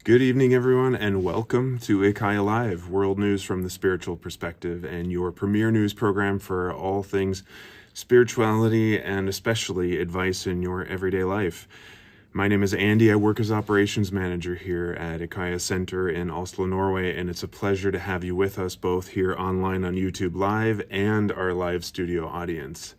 Good evening, everyone, and welcome to IKYA Live, world news from the spiritual perspective, and your premier news program for all things spirituality and especially advice in your everyday life. My name is Andy. I work as operations manager here at IKYA Center in Oslo, Norway, and it's a pleasure to have you with us both here online on YouTube Live and our live studio audience.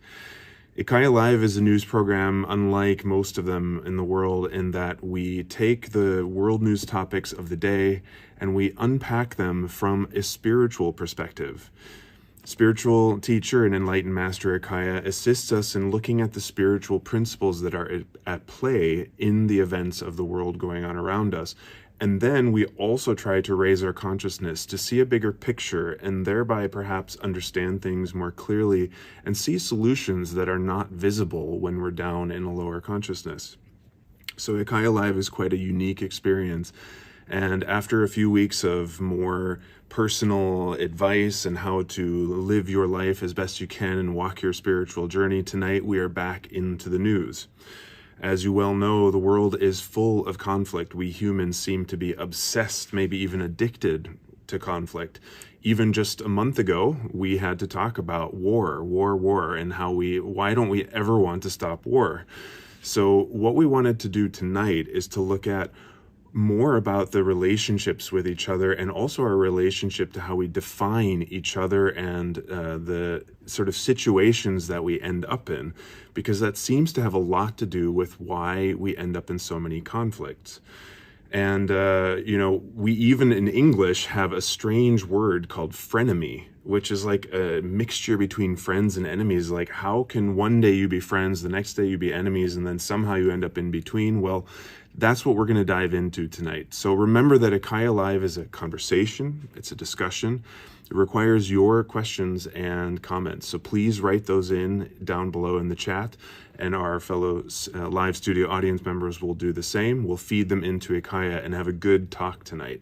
IKYA Live is a news program unlike most of them in the world in that we take the world news topics of the day and we unpack them from a spiritual perspective. Spiritual teacher and enlightened master IKYA assists us in looking at the spiritual principles that are at play in the events of the world going on around us. And then we also try to raise our consciousness to see a bigger picture and thereby perhaps understand things more clearly and see solutions that are not visible when we're down in a lower consciousness. So IKYA Live is quite a unique experience. And after a few weeks of more personal advice and how to live your life as best you can and walk your spiritual journey, tonight we are back into the news. As you well know, the world is full of conflict. We humans seem to be obsessed, maybe even addicted to conflict. Even just a month ago, we had to talk about war, and why don't we ever want to stop war? So what we wanted to do tonight is to look at more about the relationships with each other and also our relationship to how we define each other and the sort of situations that we end up in, because that seems to have a lot to do with why we end up in so many conflicts. And, we even in English have a strange word called frenemy, which is like a mixture between friends and enemies. Like, how can one day you be friends, the next day you be enemies, and then somehow you end up in between? Well, that's what we're going to dive into tonight. So remember that IKYA Live is a conversation. It's a discussion. It requires your questions and comments. So please write those in down below in the chat, and our fellow live studio audience members will do the same. We'll feed them into IKYA and have a good talk tonight.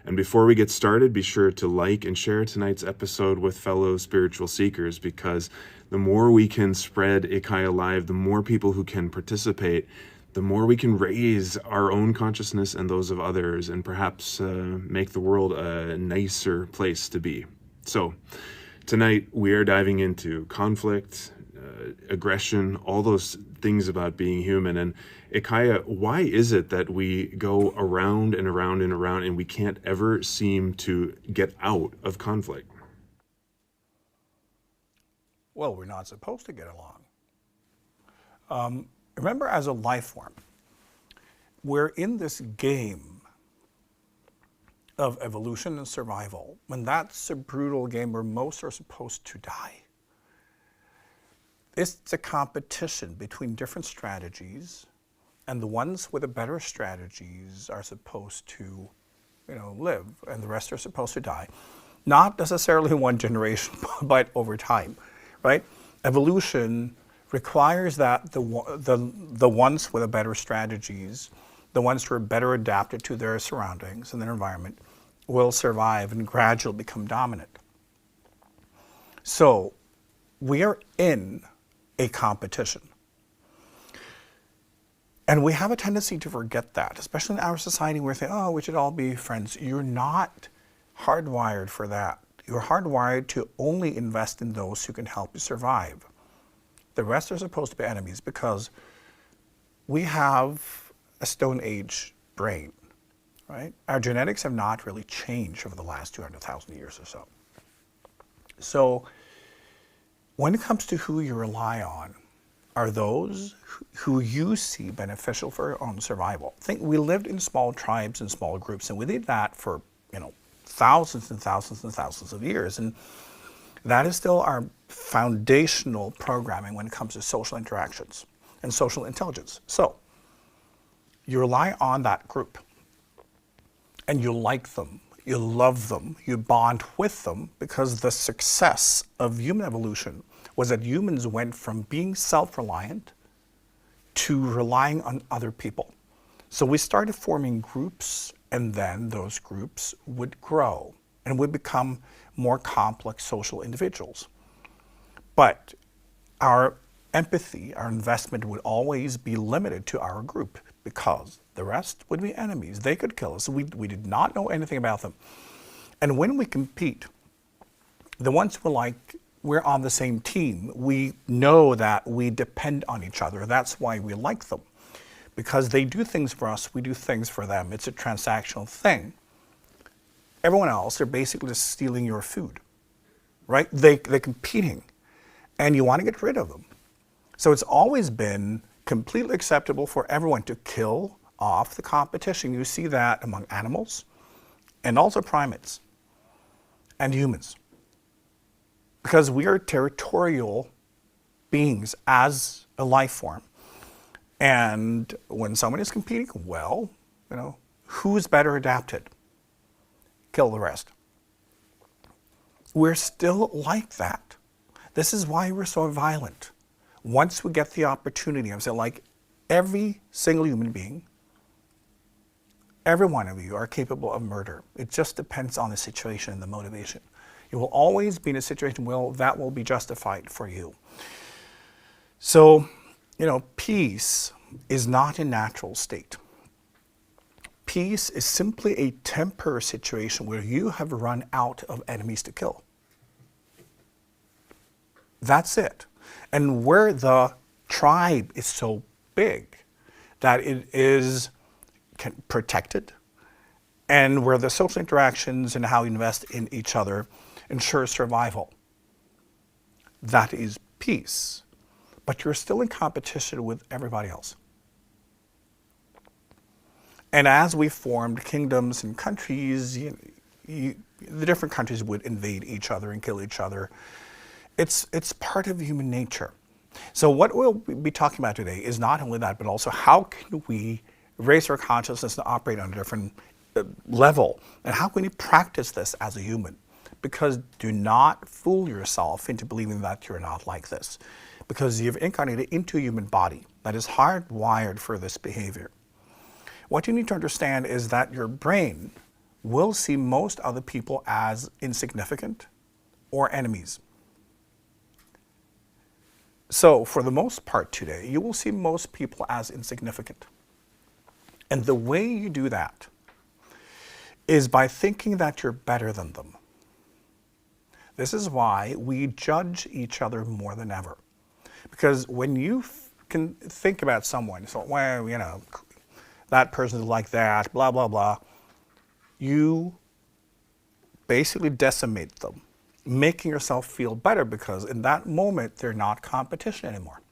And before we get started, be sure to like and share tonight's episode with fellow spiritual seekers, because the more we can spread IKYA Live, the more people who can participate, the more we can raise our own consciousness and those of others, and perhaps make the world a nicer place to be. So tonight we are diving into conflict, aggression, all those things about being human. And IKYA, why is it that we go around and around and around and we can't ever seem to get out of conflict? Well, we're not supposed to get along. Remember, as a life form, we're in this game of evolution and survival, when that's a brutal game where most are supposed to die. It's a competition between different strategies, and the ones with the better strategies are supposed to, live, and the rest are supposed to die. Not necessarily one generation, but over time, right? Evolution requires that the ones with the better strategies, the ones who are better adapted to their surroundings and their environment, will survive and gradually become dominant. So we are in a competition. And we have a tendency to forget that, especially in our society where we think, we should all be friends. You're not hardwired for that. You're hardwired to only invest in those who can help you survive. The rest are supposed to be enemies because we have a Stone Age brain, right? Our genetics have not really changed over the last 200,000 years or so. So when it comes to who you rely on, are those who you see beneficial for your own survival. Think we lived in small tribes and small groups, and we did that for, thousands and thousands and thousands of years. And that is still our foundational programming when it comes to social interactions and social intelligence. So you rely on that group, and you like them, you love them, you bond with them, because the success of human evolution was that humans went from being self-reliant to relying on other people. So we started forming groups, and then those groups would grow and would become more complex social individuals. But our empathy, our investment would always be limited to our group because the rest would be enemies. They could kill us. We did not know anything about them. And when we compete, the ones who are like, we're on the same team, we know that we depend on each other. That's why we like them. Because they do things for us, we do things for them. It's a transactional thing. Everyone else, they're basically just stealing your food, right? They're competing, and you want to get rid of them. So it's always been completely acceptable for everyone to kill off the competition. You see that among animals and also primates and humans. Because we are territorial beings as a life form. And when someone is competing, well, who's better adapted? Kill the rest. We're still like that. This is why we're so violent. Once we get the opportunity, I'm saying, like, every single human being, every one of you are capable of murder. It just depends on the situation and the motivation. You will always be in a situation where that will be justified for you. So, peace is not a natural state. Peace is simply a temporary situation where you have run out of enemies to kill. That's it. And where the tribe is so big that it is protected, and where the social interactions and how you invest in each other ensure survival, that is peace. But you're still in competition with everybody else. And as we formed kingdoms and countries, the different countries would invade each other and kill each other. It's part of human nature. So what we'll be talking about today is not only that, but also how can we raise our consciousness and operate on a different level? And how can we practice this as a human? Because do not fool yourself into believing that you're not like this. Because you've incarnated into a human body that is hardwired for this behavior. What you need to understand is that your brain will see most other people as insignificant or enemies. So for the most part today, you will see most people as insignificant. And the way you do that is by thinking that you're better than them. This is why we judge each other more than ever. Because when you can think about someone, so, well, that person is like that, blah, blah, blah, you basically decimate them, making yourself feel better because in that moment, they're not competition anymore.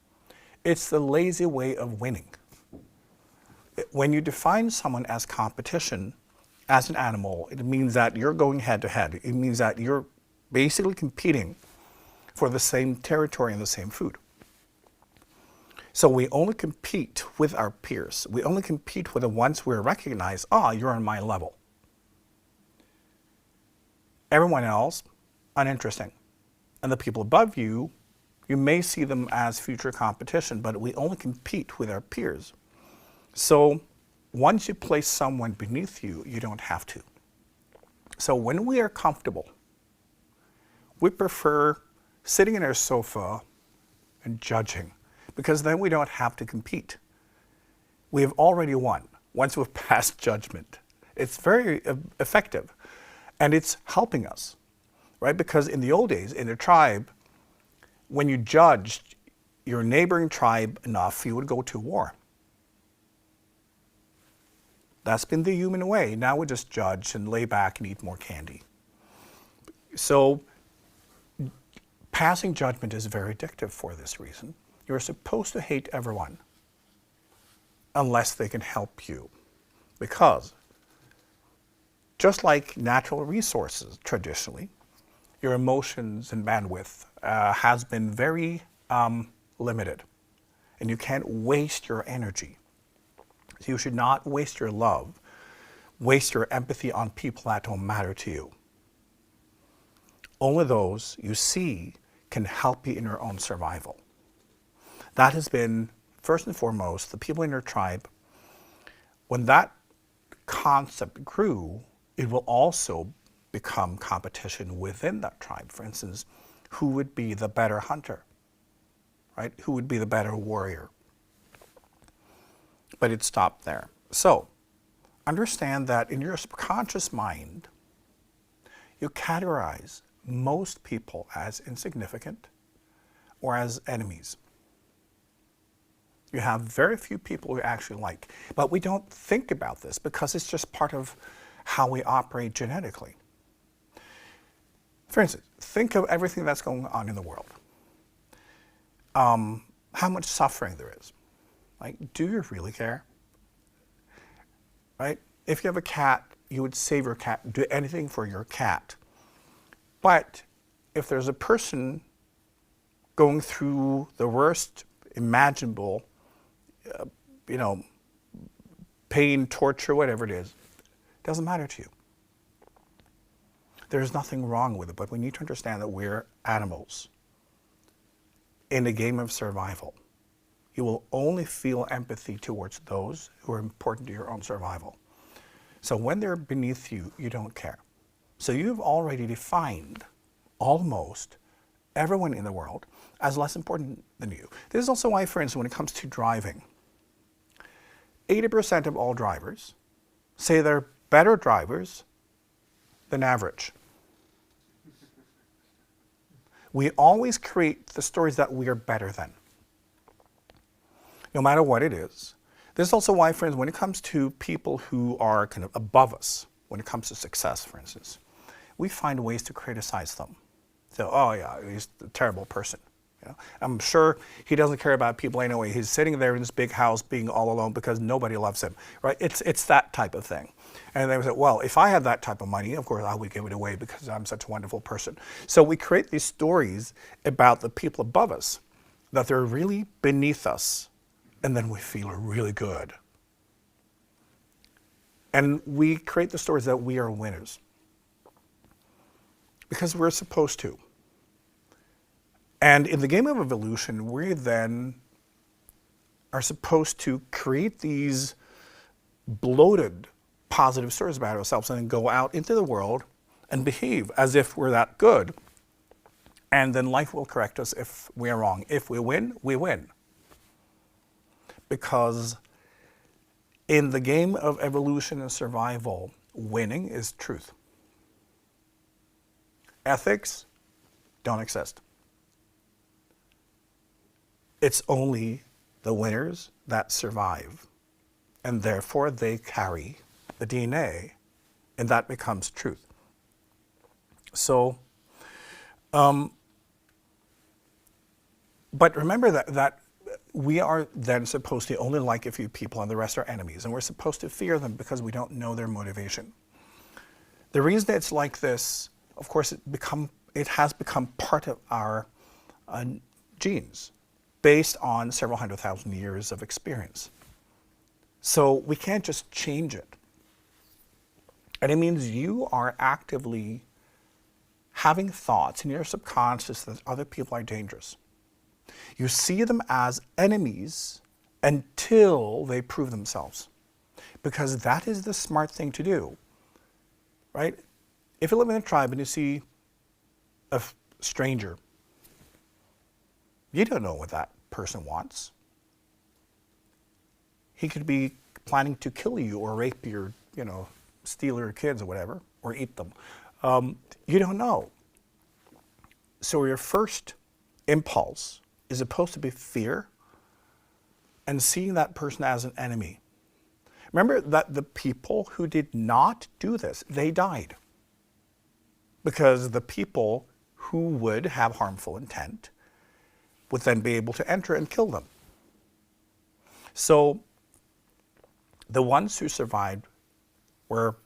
It's the lazy way of winning. When you define someone as competition, as an animal, it means that you're going head to head. It means that you're basically competing for the same territory and the same food. So we only compete with our peers. We only compete with the ones we recognize, you're on my level. Everyone else, uninteresting. And the people above you, you may see them as future competition, but we only compete with our peers. So once you place someone beneath you, you don't have to. So when we are comfortable, we prefer sitting in our sofa and judging, because then we don't have to compete. We have already won once we've passed judgment. It's very effective, and it's helping us, right? Because in the old days, in a tribe, when you judged your neighboring tribe enough, you would go to war. That's been the human way. Now we just judge and lay back and eat more candy. So passing judgment is very addictive for this reason. You're supposed to hate everyone unless they can help you. Because just like natural resources traditionally, your emotions and bandwidth has been very limited. And you can't waste your energy. So you should not waste your love, waste your empathy on people that don't matter to you. Only those you see can help you in your own survival. That has been, first and foremost, the people in your tribe. When that concept grew, it will also become competition within that tribe. For instance, who would be the better hunter, right? Who would be the better warrior? But it stopped there. So, understand that in your subconscious mind, you categorize most people as insignificant or as enemies. You have very few people you actually like. But we don't think about this because it's just part of how we operate genetically. For instance, think of everything that's going on in the world. How much suffering there is. Like, do you really care? Right? If you have a cat, you would save your cat, do anything for your cat. But if there's a person going through the worst imaginable, pain, torture, whatever it is, it doesn't matter to you. There's nothing wrong with it, but we need to understand that we're animals in a game of survival. You will only feel empathy towards those who are important to your own survival. So when they're beneath you, you don't care. So you've already defined almost everyone in the world as less important than you. This is also why, for instance, when it comes to driving, 80% of all drivers say they're better drivers than average. We always create the stories that we are better than, no matter what it is. This is also why, friends, when it comes to people who are kind of above us, when it comes to success, for instance, we find ways to criticize them. So, oh yeah, he's a terrible person. I'm sure he doesn't care about people anyway. He's sitting there in this big house being all alone because nobody loves him, right? It's that type of thing. And they would say, well, if I had that type of money, of course I would give it away because I'm such a wonderful person. So we create these stories about the people above us, that they're really beneath us, and then we feel really good. And we create the stories that we are winners because we're supposed to. And in the game of evolution, we then are supposed to create these bloated positive stories about ourselves and then go out into the world and behave as if we're that good. And then life will correct us if we are wrong. If we win, we win. Because in the game of evolution and survival, winning is truth. Ethics don't exist. It's only the winners that survive, and therefore they carry the DNA, and that becomes truth. So, but remember that we are then supposed to only like a few people and the rest are enemies, and we're supposed to fear them because we don't know their motivation. The reason it's like this, of course, it has become part of our genes, based on several 100,000 years of experience. So we can't just change it. And it means you are actively having thoughts in your subconscious that other people are dangerous. You see them as enemies until they prove themselves. Because that is the smart thing to do, right? If you live in a tribe and you see a stranger, you don't know what that person wants. He could be planning to kill you or rape your, steal your kids or whatever, or eat them. You don't know. So your first impulse is supposed to be fear and seeing that person as an enemy. Remember that the people who did not do this, they died. Because the people who would have harmful intent would then be able to enter and kill them. So the ones who survived were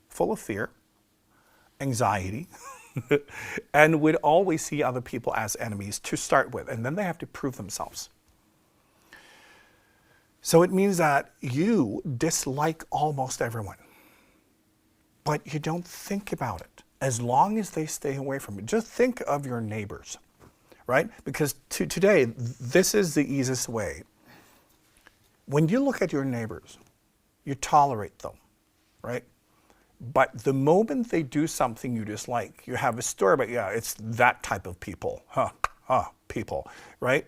full of fear, anxiety, and would always see other people as enemies to start with, and then they have to prove themselves. So it means that you dislike almost everyone, but you don't think about it as long as they stay away from you. Just think of your neighbors. Right? Because today, this is the easiest way. When you look at your neighbors, you tolerate them, right? But the moment they do something you dislike, you have a story about, yeah, it's that type of people. people, right?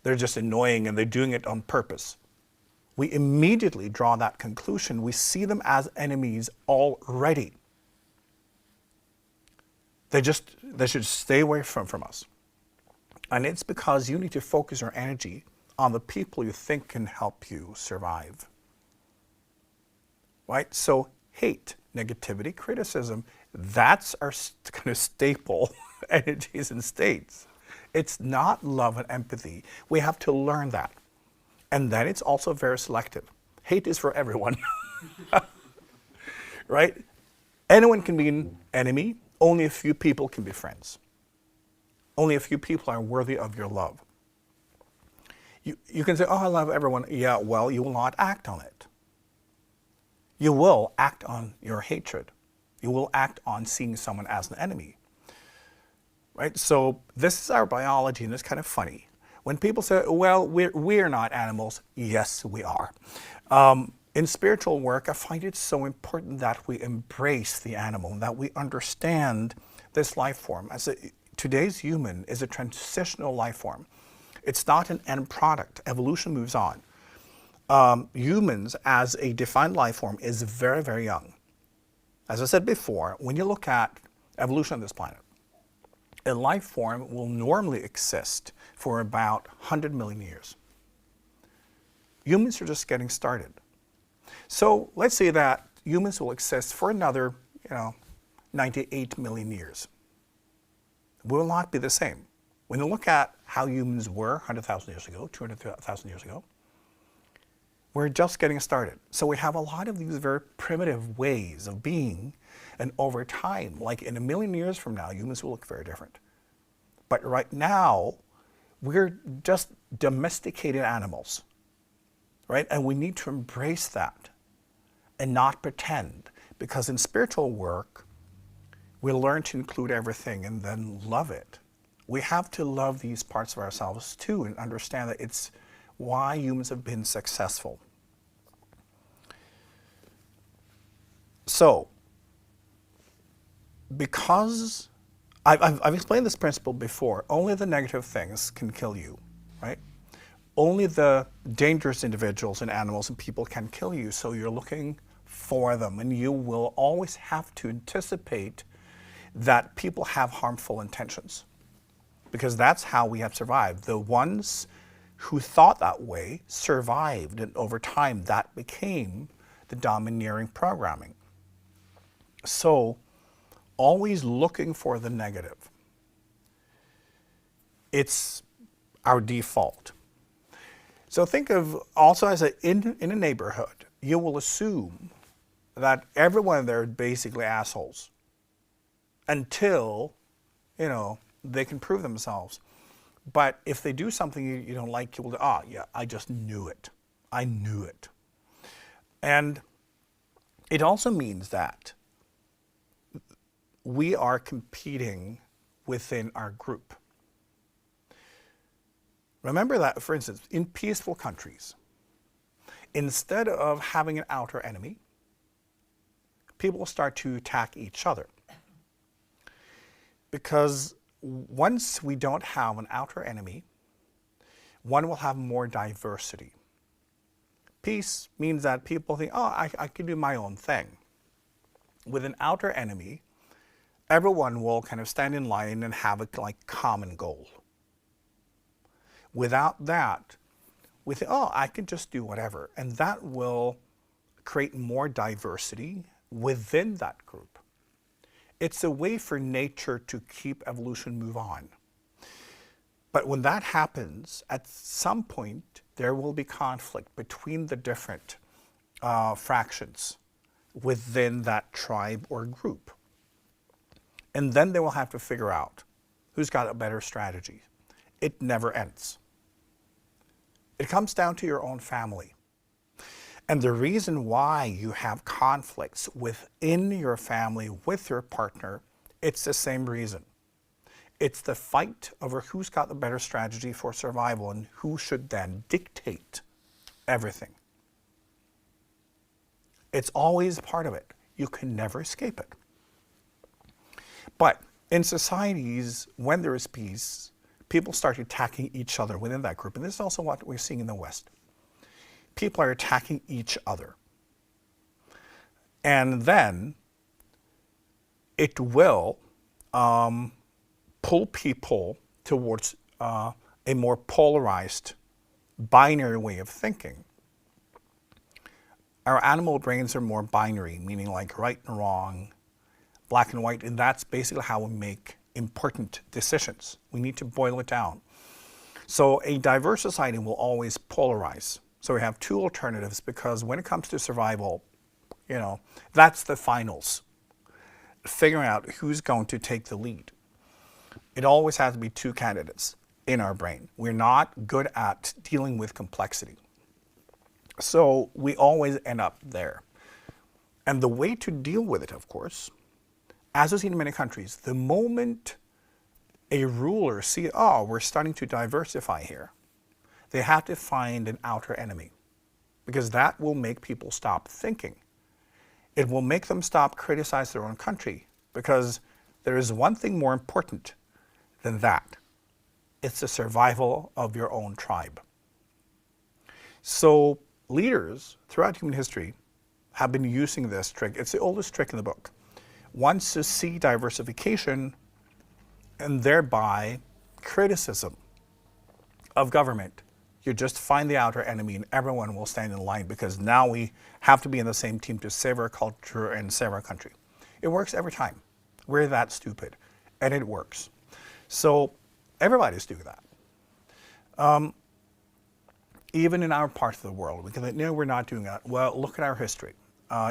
They're just annoying and they're doing it on purpose. We immediately draw that conclusion. We see them as enemies already. They should stay away from us. And it's because you need to focus your energy on the people you think can help you survive. Right? So hate, negativity, criticism, that's our kind of staple energies and states. It's not love and empathy. We have to learn that. And then it's also very selective. Hate is for everyone. Right? Anyone can be an enemy. Only a few people can be friends. Only a few people are worthy of your love. You can say, oh, I love everyone. Yeah, well, you will not act on it. You will act on your hatred. You will act on seeing someone as an enemy. Right? So this is our biology, and it's kind of funny. When people say, well, we're not animals, yes, we are. In spiritual work, I find it so important that we embrace the animal, that we understand this life form. Today's human is a transitional life form. It's not an end product. Evolution moves on. Humans, as a defined life form, is very, very young. As I said before, when you look at evolution on this planet, a life form will normally exist for about 100 million years. Humans are just getting started. So let's say that humans will exist for another, 98 million years. We will not be the same. When you look at how humans were 100,000 years ago, 200,000 years ago, we're just getting started. So we have a lot of these very primitive ways of being, and over time, like in 1 million years from now, humans will look very different. But right now, we're just domesticated animals, right? And we need to embrace that and not pretend, because in spiritual work, we learn to include everything and then love it. We have to love these parts of ourselves too and understand that it's why humans have been successful. So, because I've explained this principle before, only the negative things can kill you, right? Only the dangerous individuals and animals and people can kill you, so you're looking for them, and you will always have to anticipate that people have harmful intentions, because that's how we have survived. The ones who thought that way survived, and over time that became the domineering programming. So, always looking for the negative. It's our default. So think of also as in a neighborhood, you will assume that everyone there is basically assholes until, they can prove themselves. But if they do something you don't like, you will, yeah, I just knew it. I knew it. And it also means that we are competing within our group. Remember that, for instance, in peaceful countries, instead of having an outer enemy, people will start to attack each other. Because once we don't have an outer enemy, one will have more diversity. Peace means that people think, I can do my own thing. With an outer enemy, everyone will kind of stand in line and have a common goal. Without that, we think, I can just do whatever. And that will create more diversity within that group. It's a way for nature to keep evolution move on. But when that happens, at some point, there will be conflict between the different fractions within that tribe or group. And then they will have to figure out who's got a better strategy. It never ends. It comes down to your own family. And the reason why you have conflicts within your family with your partner, it's the same reason. It's the fight over who's got the better strategy for survival and who should then dictate everything. It's always part of it. You can never escape it. But in societies, when there is peace, people start attacking each other within that group. And this is also what we're seeing in the West. People are attacking each other. And then it will pull people towards a more polarized, binary way of thinking. Our animal brains are more binary, meaning like right and wrong, black and white, and that's basically how we make important decisions. We need to boil it down. So a diverse society will always polarize. So we have two alternatives, because when it comes to survival, you know, that's the finals. Figuring out who's going to take the lead. It always has to be two candidates in our brain. We're not good at dealing with complexity. So we always end up there. And the way to deal with it, of course, as we've seen in many countries, the moment a ruler sees, oh, we're starting to diversify here, they have to find an outer enemy, because that will make people stop thinking. It will make them stop criticizing their own country, because there is one thing more important than that. It's the survival of your own tribe. So leaders throughout human history have been using this trick. It's the oldest trick in the book. Once you see diversification and thereby criticism of government, you just find the outer enemy and everyone will stand in line, because now we have to be in the same team to save our culture and save our country. It works every time. We're that stupid, and it works. So everybody's doing that. Even in our part of the world, we can say, no, we're not doing that. Well, look at our history.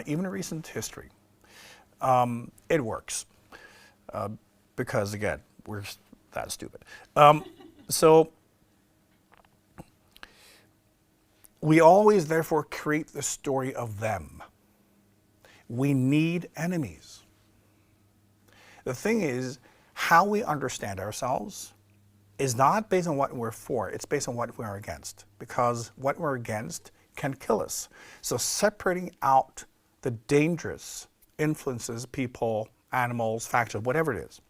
Even in recent history, it works. Because again, we're that stupid. So we always therefore create the story of them. We need enemies. The thing is, how we understand ourselves is not based on what we're for, it's based on what we're against, because what we're against can kill us. So separating out the dangerous influences, people, animals, factions, whatever it is,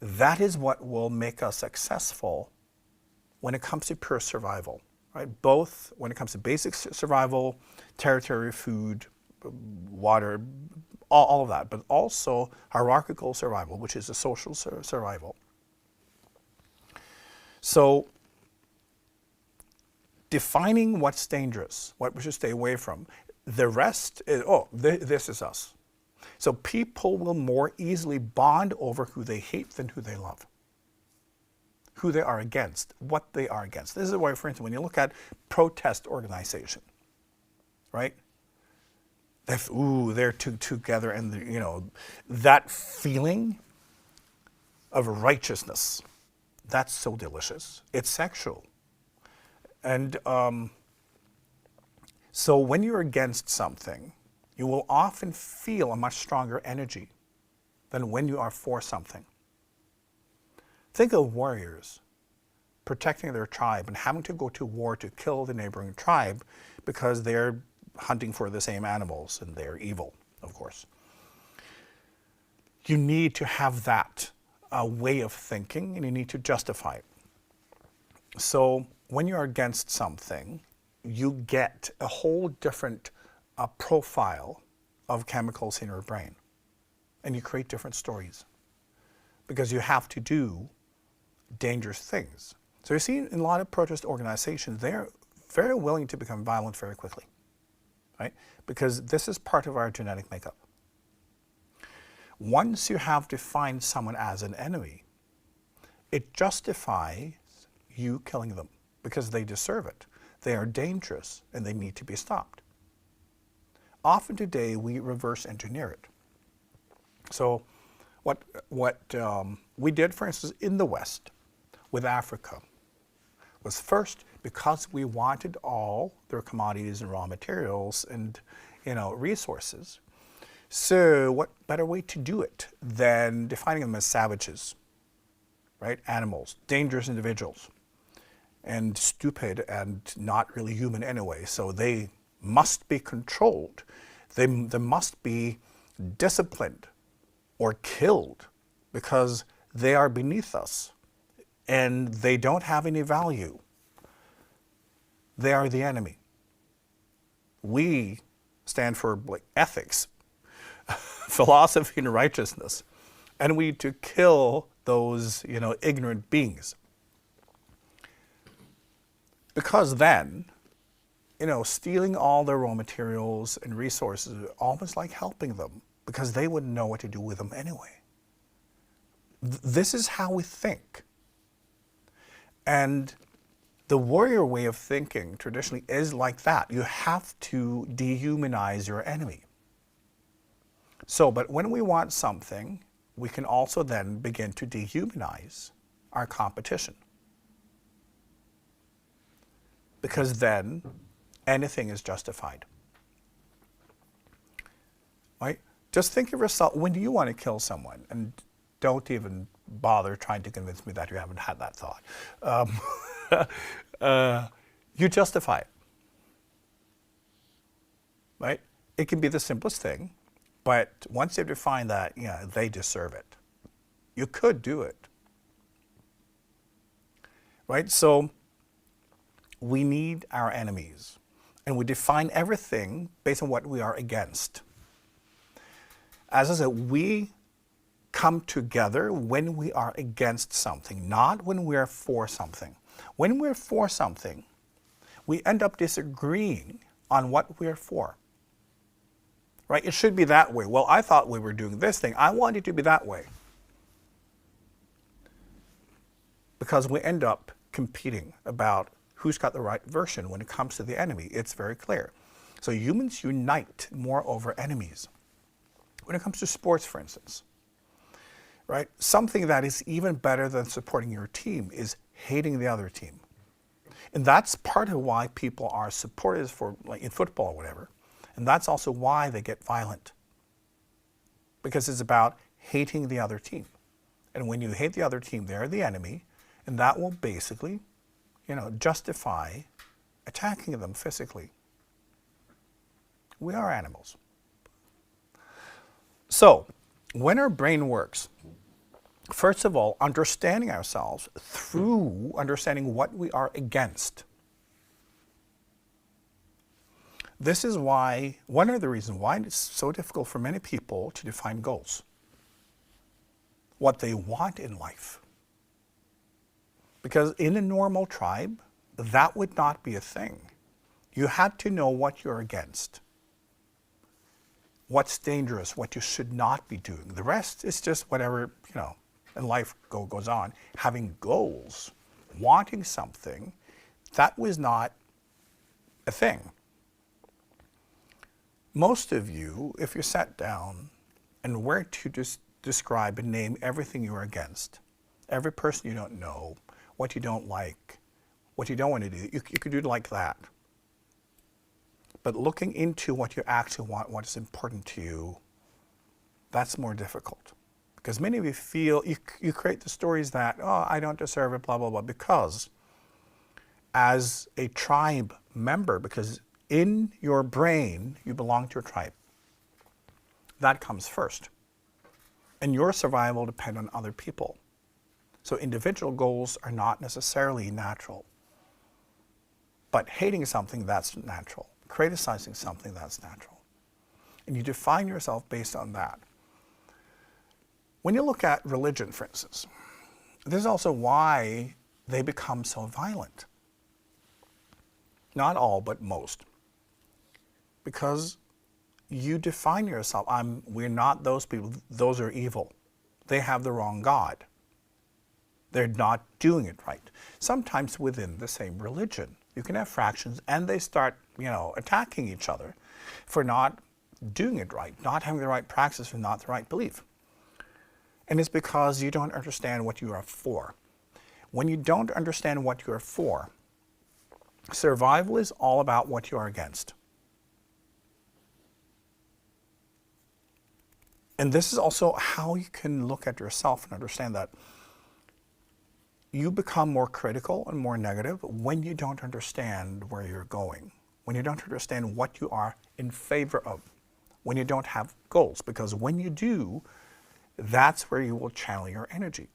that is what will make us successful when it comes to pure survival, right? Both when it comes to basic survival, territory, food, water, all of that, but also hierarchical survival, which is a social survival. So defining what's dangerous, what we should stay away from, the rest is, oh, this is us. So people will more easily bond over who they hate than who they love, who they are against, what they are against. This is why, for instance, when you look at protest organization, right? They're together, and you know, that feeling of righteousness, that's so delicious. It's sexual. And so when you're against something, you will often feel a much stronger energy than when you are for something. Think of warriors protecting their tribe and having to go to war to kill the neighboring tribe because they're hunting for the same animals and they're evil, of course. You need to have that way of thinking, and you need to justify it. So when you're against something, you get a whole different profile of chemicals in your brain, and you create different stories because you have to do dangerous things. So you see in a lot of protest organizations, they're very willing to become violent very quickly, right? Because this is part of our genetic makeup. Once you have defined someone as an enemy, it justifies you killing them because they deserve it. They are dangerous and they need to be stopped. Often today we reverse engineer it. So what we did, for instance, in the West with Africa was first, because we wanted all their commodities and raw materials and resources. So what better way to do it than defining them as savages, right? Animals, dangerous individuals, and stupid and not really human anyway. So they must be controlled. They must be disciplined or killed because they are beneath us. and they don't have any value, they are the enemy. We stand for like ethics, philosophy, and righteousness, and we need to kill those, ignorant beings. Because then, stealing all their raw materials and resources is almost like helping them, because they wouldn't know what to do with them anyway. This is how we think. And the warrior way of thinking traditionally is like that. You have to dehumanize your enemy. So, but when we want something, we can also then begin to dehumanize our competition. Because then anything is justified. Right? Just think of yourself, when do you want to kill someone? And don't even bother trying to convince me that you haven't had that thought. You justify it. Right? It can be the simplest thing, but once you define that, they deserve it. You could do it. Right? So we need our enemies, and we define everything based on what we are against. As I said, we come together when we are against something, not when we are for something. When we're for something, we end up disagreeing on what we're for. Right? It should be that way. Well, I thought we were doing this thing. I want it to be that way. Because we end up competing about who's got the right version when it comes to the enemy. It's very clear. So humans unite more over enemies. When it comes to sports, for instance, right? Something that is even better than supporting your team is hating the other team. And that's part of why people are supporters for, like in football or whatever. And that's also why they get violent. Because it's about hating the other team. And when you hate the other team, they're the enemy, and that will basically, justify attacking them physically. We are animals. So, when our brain works, first of all, understanding ourselves through understanding what we are against. This is why, one of the reasons why it's so difficult for many people to define goals. What they want in life. Because in a normal tribe, that would not be a thing. You had to know what you're against. What's dangerous, what you should not be doing. The rest is just whatever, and life goes on. Having goals, wanting something, that was not a thing. Most of you, if you sat down and were to just describe and name everything you're against, every person you don't know, what you don't like, what you don't want to do, you could do it like that. But looking into what you actually want, what is important to you, that's more difficult. Because many of you feel, you create the stories that, oh, I don't deserve it, blah, blah, blah, because as a tribe member, because in your brain, you belong to a tribe. That comes first. And your survival depends on other people. So individual goals are not necessarily natural. But hating something, that's natural. Criticizing something, that's natural. And you define yourself based on that. When you look at religion, for instance, this is also why they become so violent. Not all, but most. Because you define yourself, we're not those people, those are evil. They have the wrong God. They're not doing it right. Sometimes within the same religion, you can have fractions and they start, attacking each other for not doing it right, not having the right practice and not the right belief. And it's because you don't understand what you are for. When you don't understand what you are for, survival is all about what you are against. And this is also how you can look at yourself and understand that you become more critical and more negative when you don't understand where you're going, when you don't understand what you are in favor of, when you don't have goals. Because when you do, that's where you will channel your energy.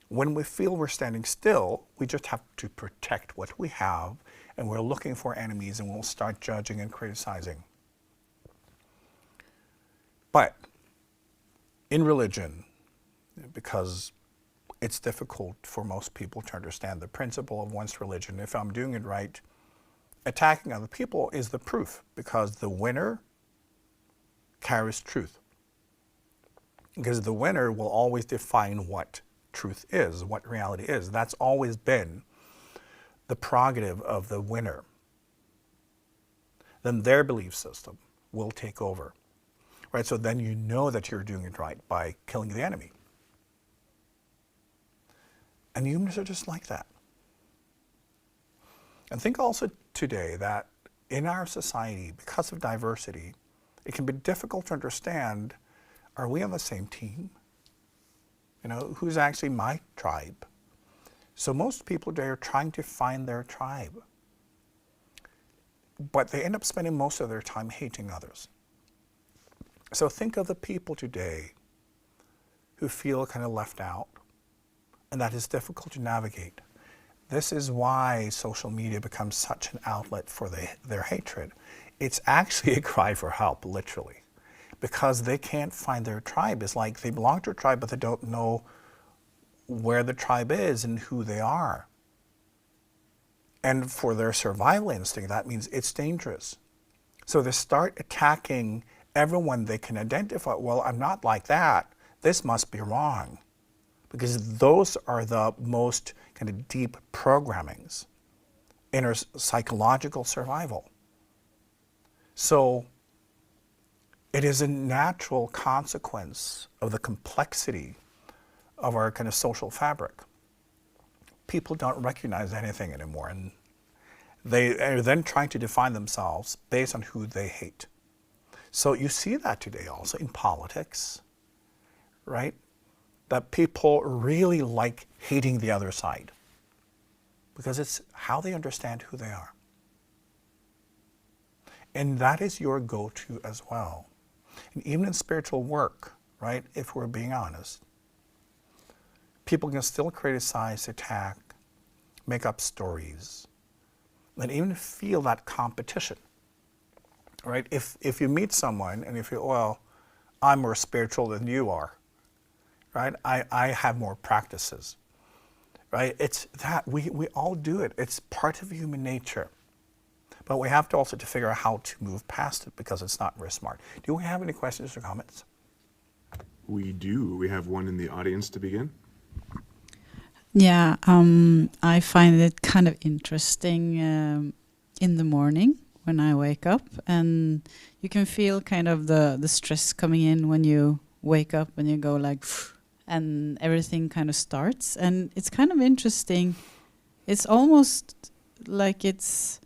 When we feel we're standing still, we just have to protect what we have, and we're looking for enemies, and we'll start judging and criticizing. But in religion, because it's difficult for most people to understand the principle of one's religion, if I'm doing it right, attacking other people is the proof, because the winner carries truth. Because the winner will always define what truth is, what reality is. That's always been the prerogative of the winner. Then their belief system will take over. Right? So then you know that you're doing it right by killing the enemy. And humans are just like that. And think also today that in our society, because of diversity, it can be difficult to understand, are we on the same team? You know, who's actually my tribe? So most people today are trying to find their tribe. But they end up spending most of their time hating others. So think of the people today who feel kind of left out, and that is difficult to navigate. This is why social media becomes such an outlet for their hatred. It's actually a cry for help, literally, because they can't find their tribe. It's like they belong to a tribe, but they don't know where the tribe is and who they are. And for their survival instinct, that means it's dangerous. So they start attacking everyone they can identify. Well, I'm not like that. This must be wrong. Because those are the most kind of deep programmings, inner psychological survival. So it is a natural consequence of the complexity of our kind of social fabric. People don't recognize anything anymore, and they are then trying to define themselves based on who they hate. So you see that today also in politics, right? That people really like hating the other side because it's how they understand who they are. And that is your go-to as well. And even in spiritual work, right, if we're being honest, people can still criticize, attack, make up stories, and even feel that competition, right? If you meet someone and you feel, well, I'm more spiritual than you are, right? I have more practices, right? It's that, we all do it. It's part of human nature. But we have to also to figure out how to move past it because it's not very smart. Do we have any questions or comments? We do. We have one in the audience to begin. Yeah, I find it kind of interesting in the morning when I wake up, and you can feel kind of the stress coming in when you wake up and you go like, and everything kind of starts. And it's kind of interesting. It's almost like it's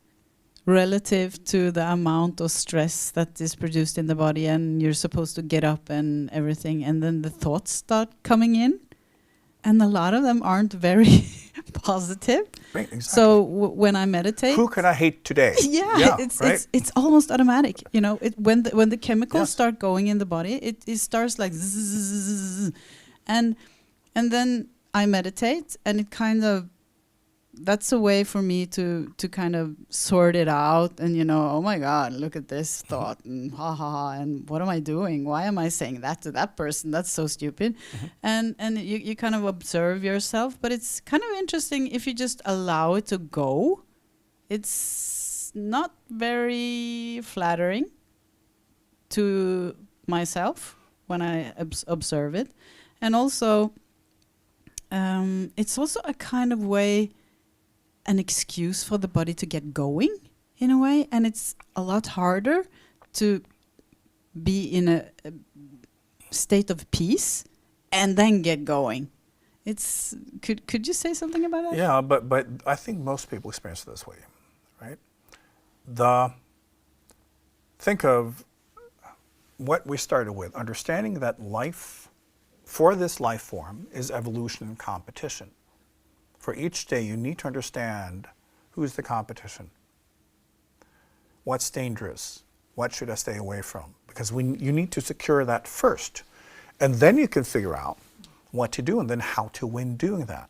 relative to the amount of stress that is produced in the body, and you're supposed to get up and everything, and then the thoughts start coming in. And a lot of them aren't very positive. Right, exactly. So when I meditate, who can I hate today? Yeah, right? it's almost automatic. You know, when the chemicals start going in the body, it starts like zzz, and then I meditate, and it kind of, that's a way for me to kind of sort it out, and you know, oh my God, look at this thought, and ha ha ha, and what am I doing? Why am I saying that to that person? That's so stupid. And you kind of observe yourself, but it's kind of interesting if you just allow it to go. It's not very flattering to myself when I observe it, and also it's also a kind of way, an excuse for the body to get going in a way, and it's a lot harder to be in a state of peace and then get going. It's could you say something about that? Yeah, but I think most people experience it this way, right? Think of what we started with, understanding that life, for this life form, is evolution and competition. For each day, you need to understand who's the competition, what's dangerous, what should I stay away from, because you need to secure that first. And then you can figure out, what to do and then how to win doing that.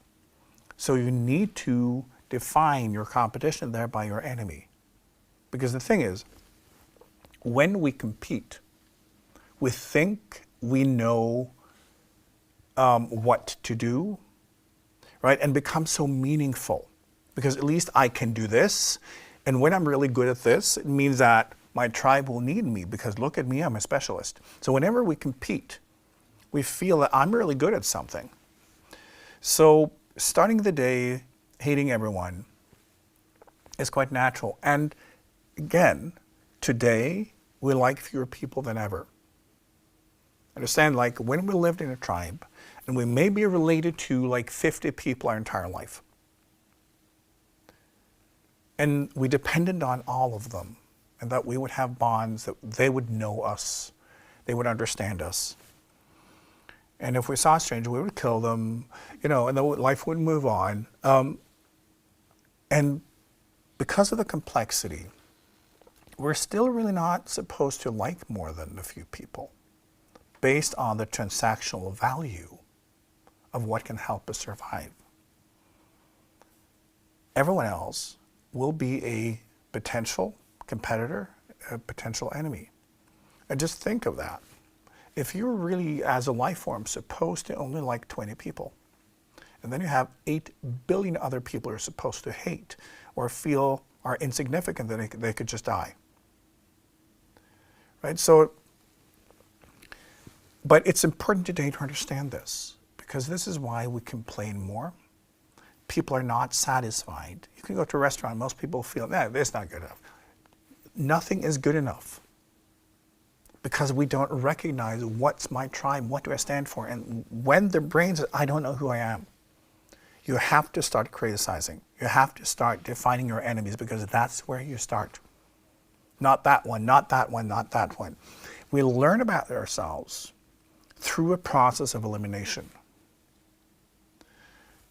So you need to define your competition there by your enemy. Because the thing is, when we compete, we think we know what to do, right? And become so meaningful. Because at least I can do this. And when I'm really good at this, it means that my tribe will need me because look at me, I'm a specialist. So whenever we compete, we feel that I'm really good at something. So starting the day hating everyone is quite natural. And again, today we like fewer people than ever. Understand, like when we lived in a tribe, and we may be related to like 50 people our entire life. And we depended on all of them, and that we would have bonds, that they would know us, they would understand us. And if we saw a stranger, we would kill them, you know, and then life would move on. And because of the complexity, we're still really not supposed to like more than a few people based on the transactional value of what can help us survive. Everyone else will be a potential competitor, a potential enemy. And just think of that. If you're really, as a life form, supposed to only like 20 people, and then you have 8 billion other people you're supposed to hate or feel are insignificant, that they could just die. Right? So, but it's important today to understand this, because this is why we complain more. People are not satisfied. You can go to a restaurant, most people feel, nah, it's not good enough. Nothing is good enough, because we don't recognize what's my tribe, what do I stand for, and when the brain says, I don't know who I am, you have to start criticizing. You have to start defining your enemies, because that's where you start. Not that one, not that one, not that one. We learn about ourselves through a process of elimination.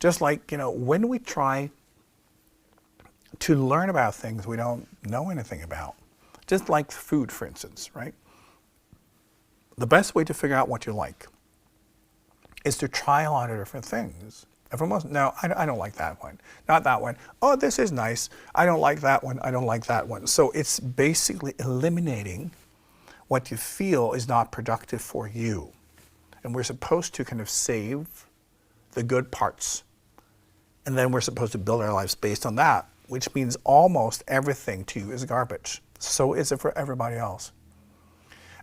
Just like, you know, when we try to learn about things we don't know anything about, just like food, for instance, right? The best way to figure out what you like is to try a lot of different things. No, I don't like that one. Not that one. Oh, this is nice. I don't like that one. I don't like that one. So it's basically eliminating what you feel is not productive for you. And we're supposed to kind of save the good parts. And then we're supposed to build our lives based on that, which means almost everything to you is garbage. So is it for everybody else.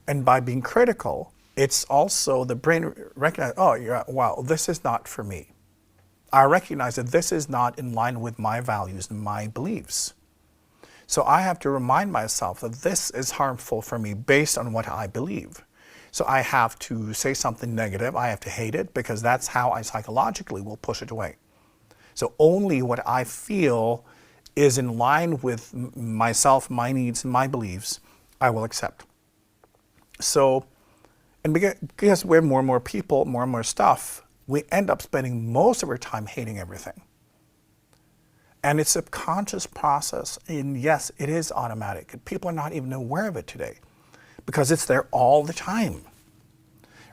And by being critical, it's also the brain recognizes, oh, wow, this is not for me. I recognize that this is not in line with my values and my beliefs. So I have to remind myself that this is harmful for me based on what I believe. So I have to say something negative, I have to hate it, because that's how I psychologically will push it away. So only what I feel is in line with myself, my needs, and my beliefs, I will accept. So, and because we're more and more people, more and more stuff, we end up spending most of our time hating everything. And it's a conscious process, and yes, it is automatic. People are not even aware of it today, because it's there all the time,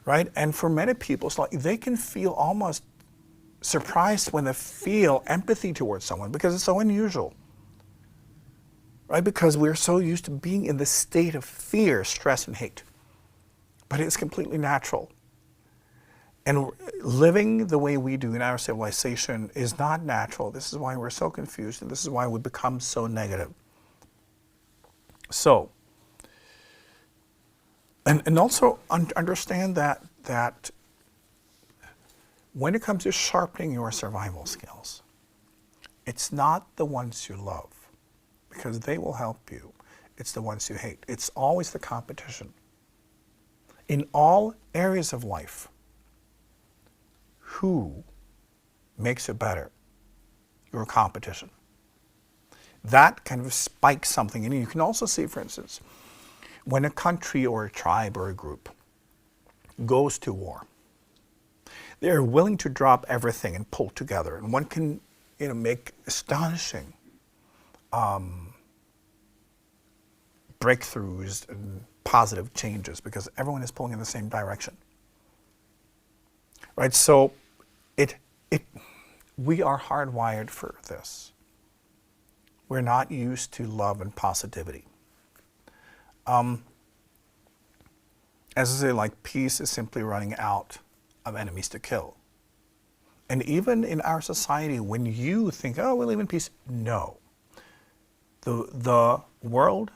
right? And for many people, it's like they can feel almost surprised when they feel empathy towards someone, because it's so unusual, right? Because we're so used to being in this state of fear, stress, and hate. But it's completely natural. And living the way we do in our civilization is not natural. This is why we're so confused, and this is why we become so negative. So, and also understand that when it comes to sharpening your survival skills, it's not the ones you love, because they will help you. It's the ones you hate. It's always the competition. In all areas of life, who makes it better? Your competition. That kind of spikes something. And you can also see, for instance, when a country or a tribe or a group goes to war, they're willing to drop everything and pull together. And one can, make astonishing breakthroughs and positive changes, because everyone is pulling in the same direction. right? So we are hardwired for this. We're not used to love and positivity. As I say, like, peace is simply running out of enemies to kill. And even in our society, when you think, oh, we live in peace, no. The world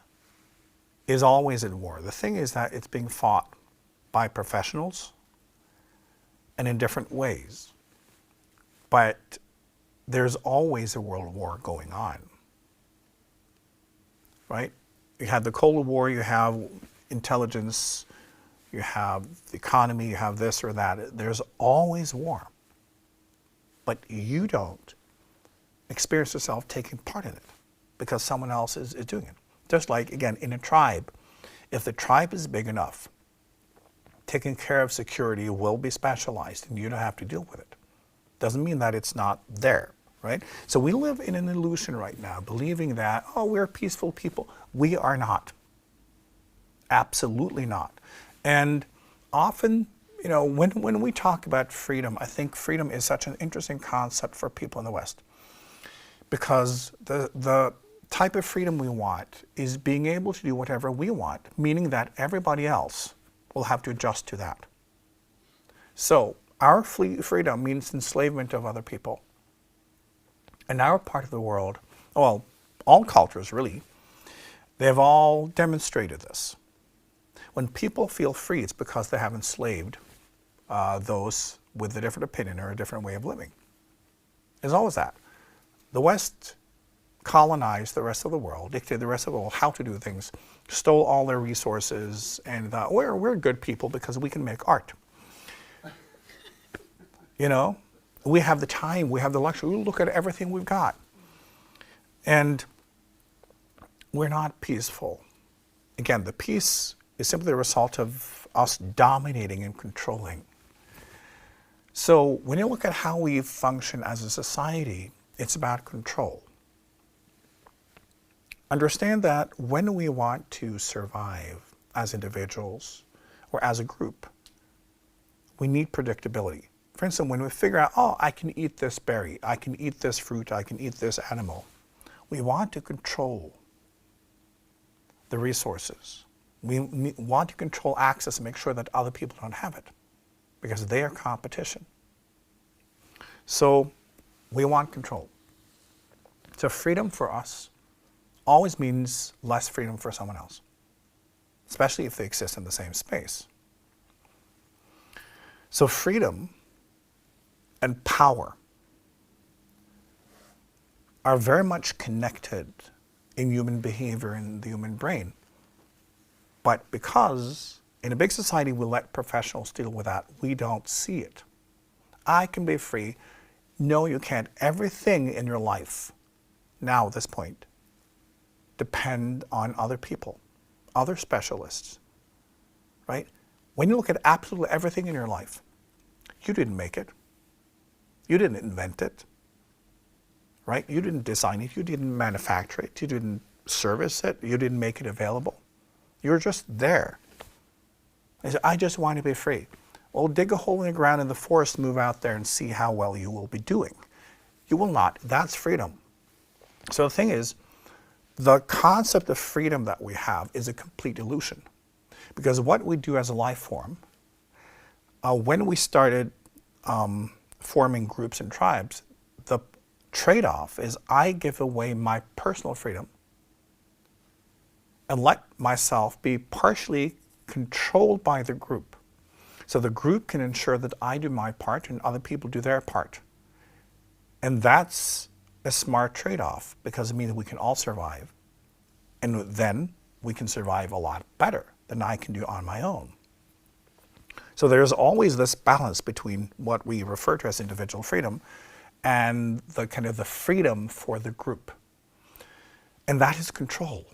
is always at war. The thing is that it's being fought by professionals and in different ways. But there's always a world war going on, right? You have the Cold War, you have intelligence, you have the economy, you have this or that. There's always war. But you don't experience yourself taking part in it because someone else is doing it. Just like, again, in a tribe, if the tribe is big enough, taking care of security will be specialized and you don't have to deal with it. Doesn't mean that it's not there, right? So we live in an illusion right now, believing that, oh, we're peaceful people. We are not. Absolutely not. And often, you know, when we talk about freedom, I think freedom is such an interesting concept for people in the West. Because the type of freedom we want is being able to do whatever we want, meaning that everybody else will have to adjust to that. So our freedom means enslavement of other people. In our part of the world, well, all cultures really, they've all demonstrated this. When people feel free, it's because they have enslaved those with a different opinion or a different way of living. There's always that. The West colonized the rest of the world, dictated the rest of the world how to do things, stole all their resources, and we're good people because we can make art. You know, we have the time, we have the luxury, we look at everything we've got. And we're not peaceful. Again, the peace is simply a result of us dominating and controlling. So when you look at how we function as a society, it's about control. Understand that when we want to survive as individuals or as a group, we need predictability. For instance, when we figure out, oh, I can eat this berry, I can eat this fruit, I can eat this animal, we want to control the resources. We want to control access and make sure that other people don't have it because they are competition. So we want control. So freedom for us always means less freedom for someone else, especially if they exist in the same space. So freedom and power are very much connected in human behavior and the human brain. But because in a big society we let professionals deal with that, we don't see it. I can be free. No, you can't. Everything in your life, now at this point, depend on other people, other specialists, right? When you look at absolutely everything in your life, you didn't make it. You didn't invent it, right? You didn't design it. You didn't manufacture it. You didn't service it. You didn't make it available. You're just there. I said, I just want to be free. Well, dig a hole in the ground in the forest, move out there and see how well you will be doing. You will not. That's freedom. So the thing is, the concept of freedom that we have is a complete illusion. Because what we do as a life form, when we started forming groups and tribes, the trade-off is I give away my personal freedom and let myself be partially controlled by the group. So the group can ensure that I do my part and other people do their part. And that's a smart trade-off because it means we can all survive. And then we can survive a lot better than I can do on my own. So there's always this balance between what we refer to as individual freedom and the kind of the freedom for the group. And that is control.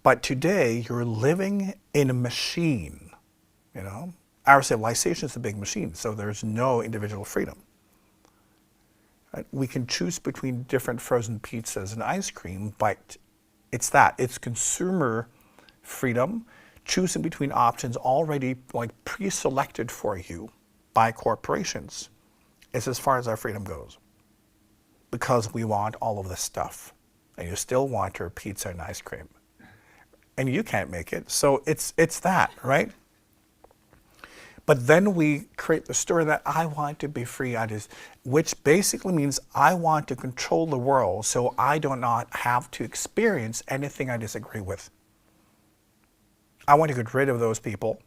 But today you're living in a machine, you know. Our civilization is a big machine, so there's no individual freedom. Right? We can choose between different frozen pizzas and ice cream, but it's consumer freedom, choosing between options already like pre-selected for you, by corporations is as far as our freedom goes. Because we want all of this stuff. And you still want your pizza and ice cream. And you can't make it. So it's that, right? But then we create the story that I want to be free, which basically means I want to control the world so I do not have to experience anything I disagree with. I want to get rid of those people.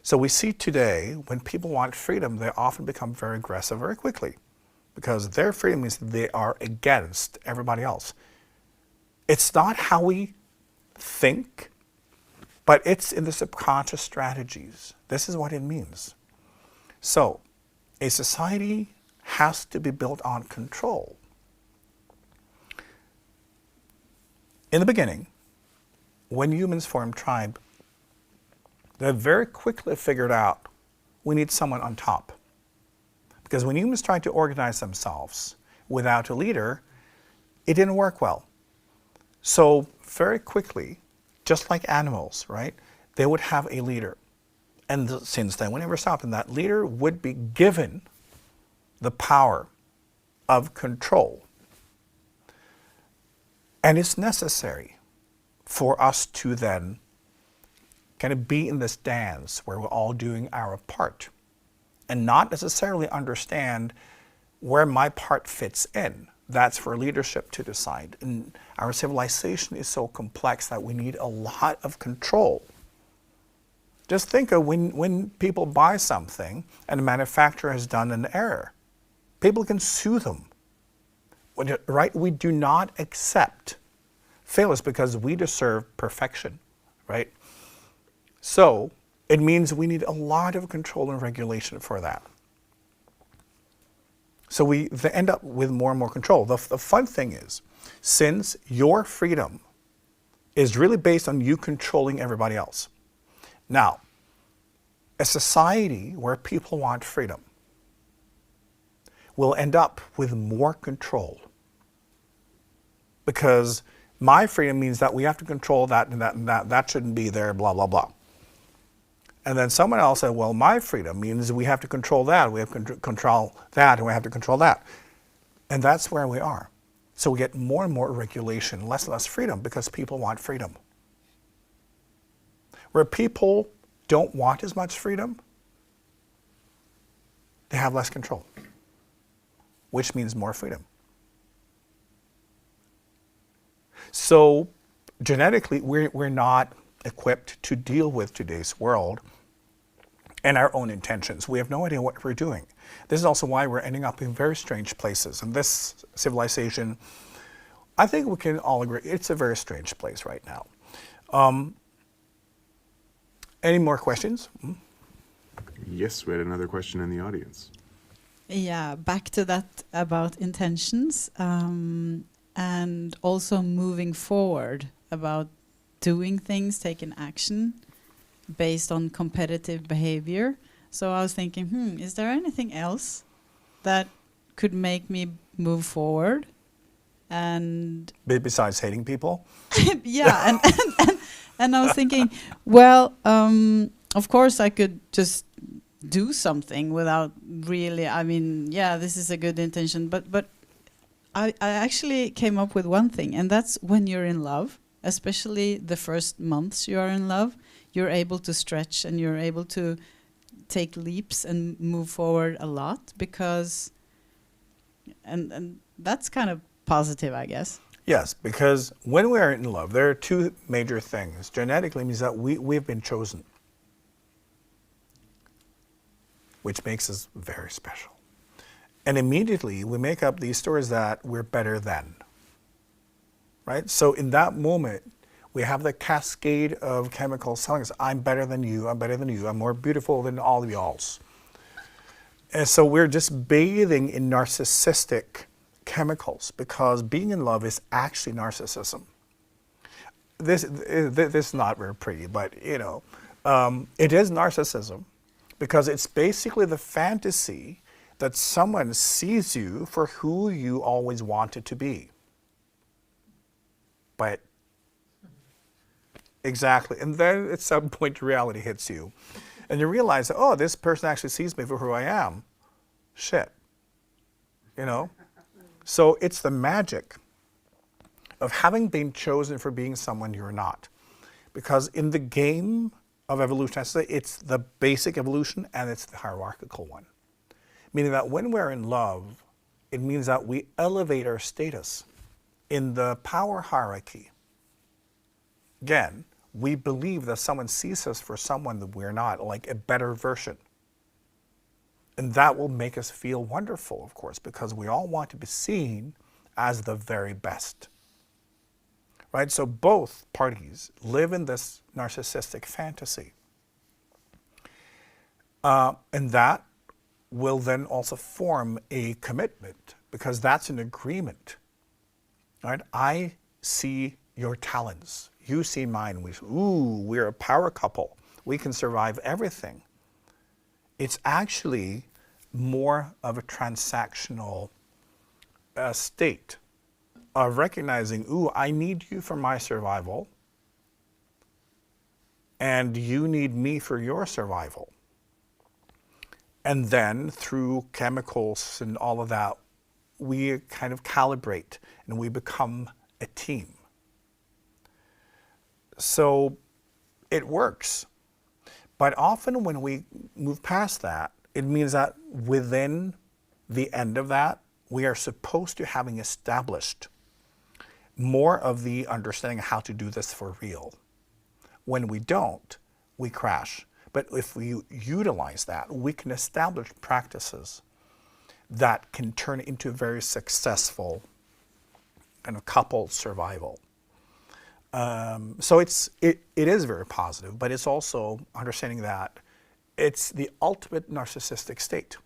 So we see today, when people want freedom, they often become very aggressive very quickly because their freedom means they are against everybody else. It's not how we think, but it's in the subconscious strategies. This is what it means. So, a society has to be built on control. In the beginning, when humans formed tribe, they very quickly figured out we need someone on top. Because when humans tried to organize themselves without a leader, it didn't work well. So very quickly, just like animals, right, they would have a leader. And since then, we never stopped, and that leader would be given the power of control. And it's necessary for us to then kind of be in this dance where we're all doing our part and not necessarily understand where my part fits in. That's for leadership to decide. And our civilization is so complex that we need a lot of control. Just think of when people buy something and the manufacturer has done an error. People can sue them, right? We do not accept failures because we deserve perfection, right? So it means we need a lot of control and regulation for that. So we end up with more and more control. The fun thing is, since your freedom is really based on you controlling everybody else. Now, a society where people want freedom will end up with more control. Because my freedom means that we have to control that and that and that. That shouldn't be there, blah, blah, blah. And then someone else said, well, my freedom means we have to control that, we have to control that, and we have to control that. And that's where we are. So we get more and more regulation, less and less freedom, because people want freedom. Where people don't want as much freedom, they have less control, which means more freedom. So genetically, we're not equipped to deal with today's world and our own intentions. We have no idea what we're doing. This is also why we're ending up in very strange places. And this civilization, I think we can all agree, it's a very strange place right now. Any more questions? Yes, we had another question in the audience. Yeah, back to that about intentions and also moving forward about doing things, taking action based on competitive behavior. So I was thinking, is there anything else that could make me move forward? And besides hating people? Yeah, and I was thinking, well, of course I could just do something without really, I mean, yeah, this is a good intention, but I actually came up with one thing, and that's when you're in love, especially the first months you are in love, you're able to stretch and you're able to take leaps and move forward a lot because, and that's kind of positive, I guess. Yes, because when we are in love, there are two major things. Genetically means that we've been chosen, which makes us very special. And immediately we make up these stories that we're better than, right? So in that moment, we have the cascade of chemicals telling us, I'm better than you, I'm better than you, I'm more beautiful than all of y'alls. And so we're just bathing in narcissistic chemicals because being in love is actually narcissism. This is not very pretty, but you know, it is narcissism because it's basically the fantasy that someone sees you for who you always wanted to be. But exactly, and then at some point reality hits you. And you realize that, oh, this person actually sees me for who I am. Shit. You know? So it's the magic of having been chosen for being someone you're not. Because in the game of evolution, I say it's the basic evolution and it's the hierarchical one. Meaning that when we're in love, it means that we elevate our status in the power hierarchy. Again, we believe that someone sees us for someone that we're not, like a better version. And that will make us feel wonderful, of course, because we all want to be seen as the very best. Right? So both parties live in this narcissistic fantasy. And that will then also form a commitment, because that's an agreement. Right? I see your talents. You see mine. We're a power couple. We can survive everything. It's actually more of a transactional state of recognizing, I need you for my survival, and you need me for your survival. And then through chemicals and all of that, we kind of calibrate and we become a team. So it works. But often when we move past that, it means that within the end of that, we are supposed to having established more of the understanding of how to do this for real. When we don't, we crash. But if we utilize that, we can establish practices that can turn into very successful kind of couple survival. So it is very positive, but it's also understanding that it's the ultimate narcissistic state.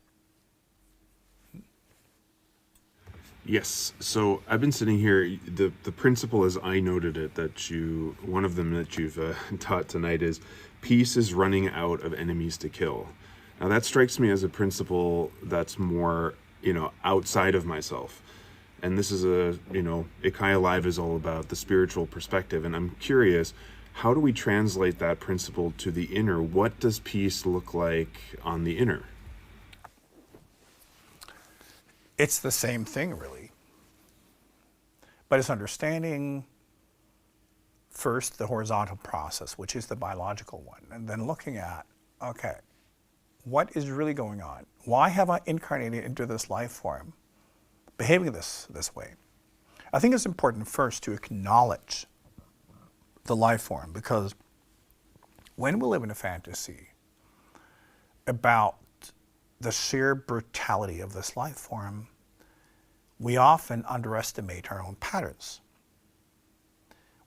Yes. So I've been sitting here. The principle, as I noted it, one of them that you've taught tonight is peace is running out of enemies to kill. Now that strikes me as a principle that's more, outside of myself. And this is IKYA Live is all about the spiritual perspective. And I'm curious, how do we translate that principle to the inner? What does peace look like on the inner? It's the same thing, really. But it's understanding first the horizontal process, which is the biological one, and then looking at, okay, what is really going on? Why have I incarnated into this life form, behaving this way? I think it's important first to acknowledge the life form, because when we live in a fantasy about the sheer brutality of this life form, we often underestimate our own patterns.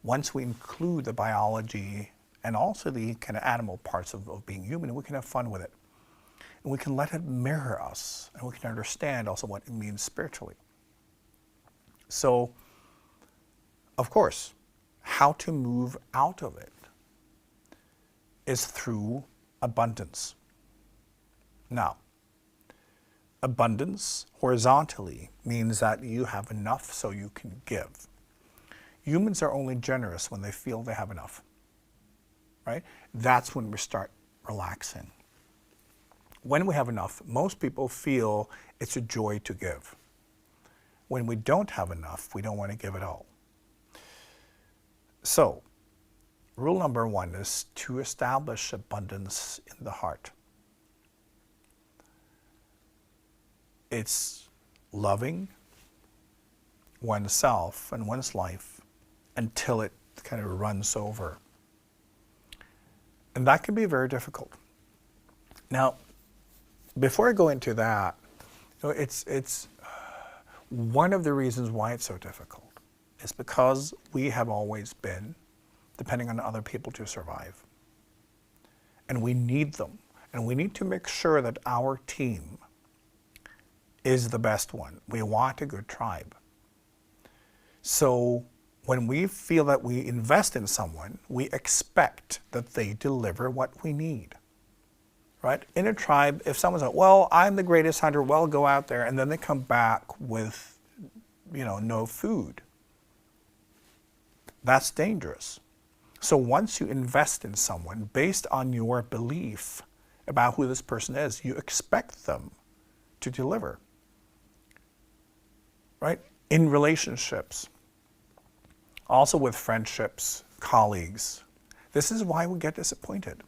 Once we include the biology and also the kind of animal parts of being human, we can have fun with it. And we can let it mirror us, and we can understand also what it means spiritually. So, of course, how to move out of it is through abundance. Now, abundance horizontally means that you have enough so you can give. Humans are only generous when they feel they have enough, right? That's when we start relaxing. When we have enough, most people feel it's a joy to give. When we don't have enough, we don't want to give at all. So, rule number one is to establish abundance in the heart. It's loving oneself and one's life until it kind of runs over. And that can be very difficult. Now, before I go into that, it's one of the reasons why it's so difficult is because we have always been depending on other people to survive. And we need them. And we need to make sure that our team is the best one. We want a good tribe. So when we feel that we invest in someone, we expect that they deliver what we need. Right? In a tribe, if someone's like, well, I'm the greatest hunter, well, go out there, and then they come back with, no food. That's dangerous. So once you invest in someone based on your belief about who this person is. You expect them to deliver, right? In relationships, also with friendships, colleagues. This is why we get disappointed.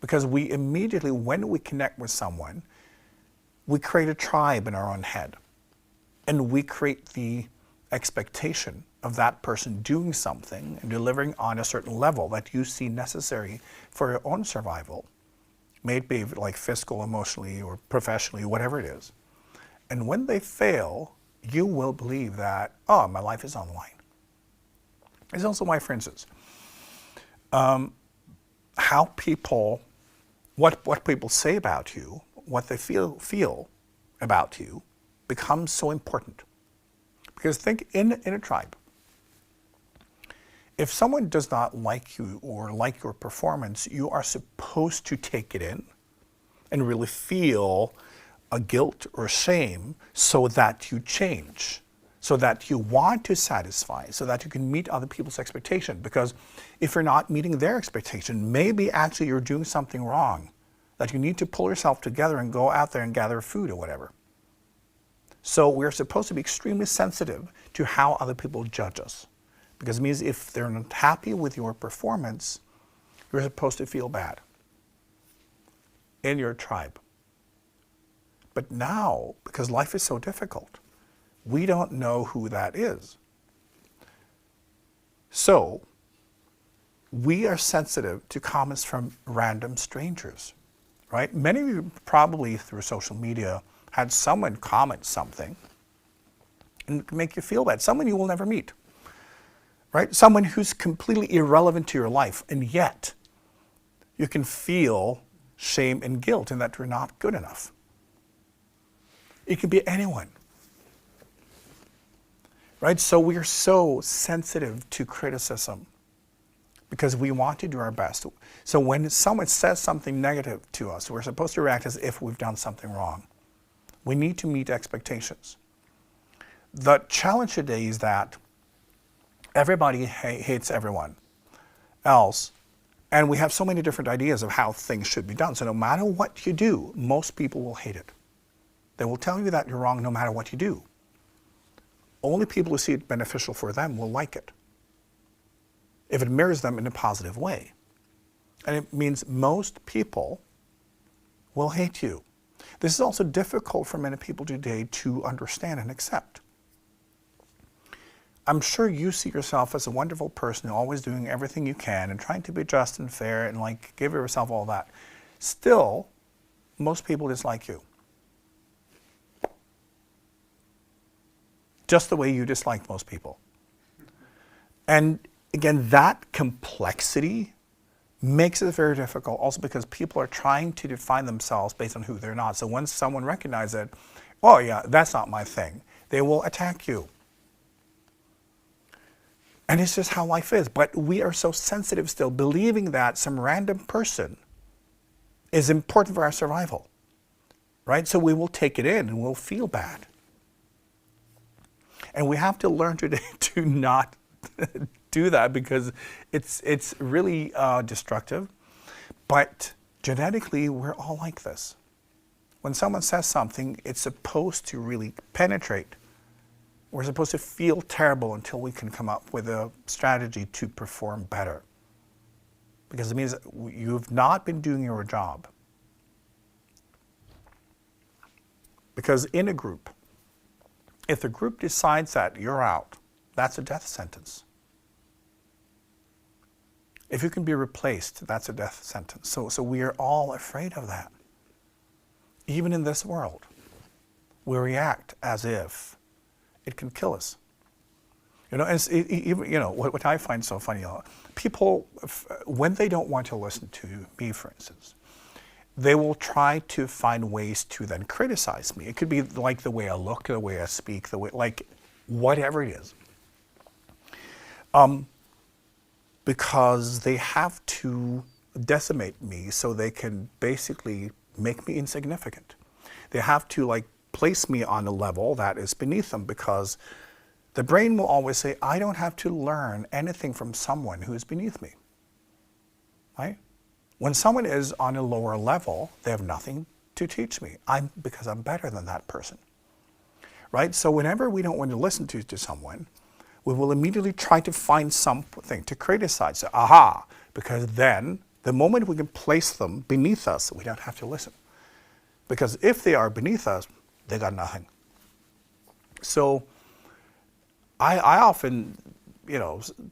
Because we immediately, when we connect with someone, we create a tribe in our own head. And we create the expectation of that person doing something and delivering on a certain level that you see necessary for your own survival. May it be like fiscal, emotionally, or professionally, whatever it is. And when they fail, you will believe that, oh, my life is on the line. It's also why, for instance, how people, what people say about you, what they feel about you, becomes so important. Because think, in a tribe, if someone does not like you or like your performance, you are supposed to take it in and really feel a guilt or shame so that you change, so that you want to satisfy, so that you can meet other people's expectation. Because if you're not meeting their expectation, maybe actually you're doing something wrong, that you need to pull yourself together and go out there and gather food or whatever. So we're supposed to be extremely sensitive to how other people judge us. Because it means if they're not happy with your performance, you're supposed to feel bad in your tribe. But now, because life is so difficult, we don't know who that is. So we are sensitive to comments from random strangers, right? Many of you probably through social media had someone comment something and make you feel bad. Someone you will never meet, right? Someone who's completely irrelevant to your life, and yet you can feel shame and guilt in that you're not good enough. It could be anyone, right? So we are so sensitive to criticism because we want to do our best. So when someone says something negative to us, we're supposed to react as if we've done something wrong. We need to meet expectations. The challenge today is that everybody hates everyone else, and we have so many different ideas of how things should be done. So no matter what you do, most people will hate it. They will tell you that you're wrong no matter what you do. Only people who see it beneficial for them will like it, if it mirrors them in a positive way. And it means most people will hate you. This is also difficult for many people today to understand and accept. I'm sure you see yourself as a wonderful person, always doing everything you can and trying to be just and fair and like give yourself all that. Still, most people dislike you. Just the way you dislike most people. And again, that complexity makes it very difficult, also because people are trying to define themselves based on who they're not. So once someone recognizes it, oh yeah, that's not my thing, they will attack you. And it's just how life is. But we are so sensitive still, believing that some random person is important for our survival, right? So we will take it in and we'll feel bad. And we have to learn today to not do that, because it's really destructive. But genetically, we're all like this. When someone says something, it's supposed to really penetrate. We're supposed to feel terrible until we can come up with a strategy to perform better. Because it means you've not been doing your job. Because in a group, if the group decides that you're out, that's a death sentence. If you can be replaced, that's a death sentence. So we are all afraid of that. Even in this world, we react as if it can kill us. You know, and even, you know, what I find so funny, people, when they don't want to listen to me, for instance, they will try to find ways to then criticize me. It could be like the way I look, the way I speak, the way, like whatever it is. Because they have to decimate me so they can basically make me insignificant. They have to like place me on a level that is beneath them, because the brain will always say, I don't have to learn anything from someone who is beneath me, right? When someone is on a lower level, they have nothing to teach me. Because I'm better than that person. Right? So whenever we don't want to listen to someone, we will immediately try to find something to criticize. So, aha! Because then, the moment we can place them beneath us, we don't have to listen. Because if they are beneath us, they got nothing. So I often,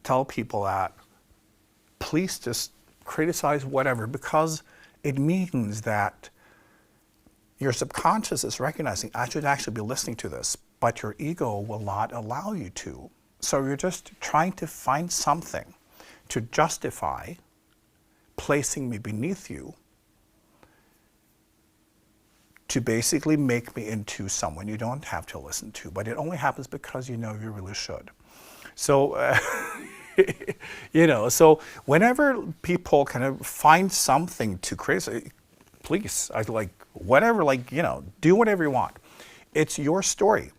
tell people that please just criticize whatever, because it means that your subconscious is recognizing, I should actually be listening to this, but your ego will not allow you to. So you're just trying to find something to justify placing me beneath you, to basically make me into someone you don't have to listen to. But it only happens because you know you really should. So, so whenever people kind of find something to criticize, please, whatever, do whatever you want. It's your story.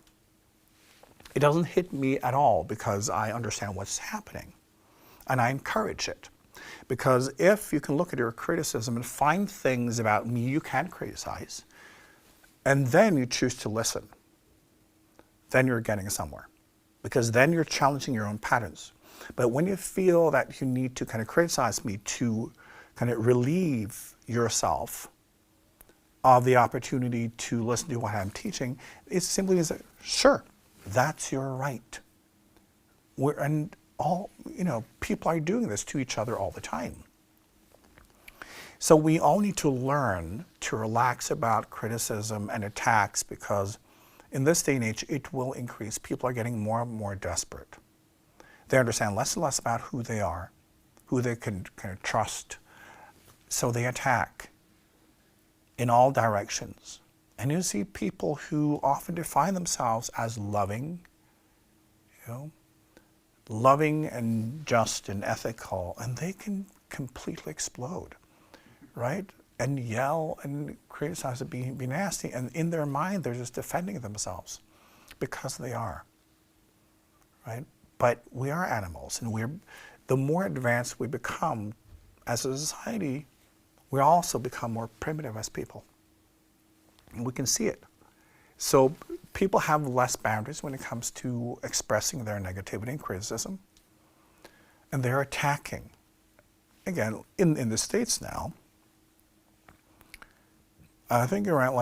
It doesn't hit me at all because I understand what's happening. And I encourage it. Because if you can look at your criticism and find things about me you can criticize, and then you choose to listen, then you're getting somewhere. Because then you're challenging your own patterns. But when you feel that you need to kind of criticize me to kind of relieve yourself of the opportunity to listen to what I'm teaching, it simply is, sure, that's your right. And all, people are doing this to each other all the time. So we all need to learn to relax about criticism and attacks, because in this day and age, it will increase. People are getting more and more desperate. They understand less and less about who they are, who they can kind of trust. So they attack in all directions. And you see people who often define themselves as loving, loving and just and ethical, and they can completely explode, right? And yell and criticize and be nasty. And in their mind, they're just defending themselves because they are, right? But we are animals, and the more advanced we become as a society, we also become more primitive as people. And we can see it. So people have less boundaries when it comes to expressing their negativity and criticism. And they're attacking. Again, in the States now, I think around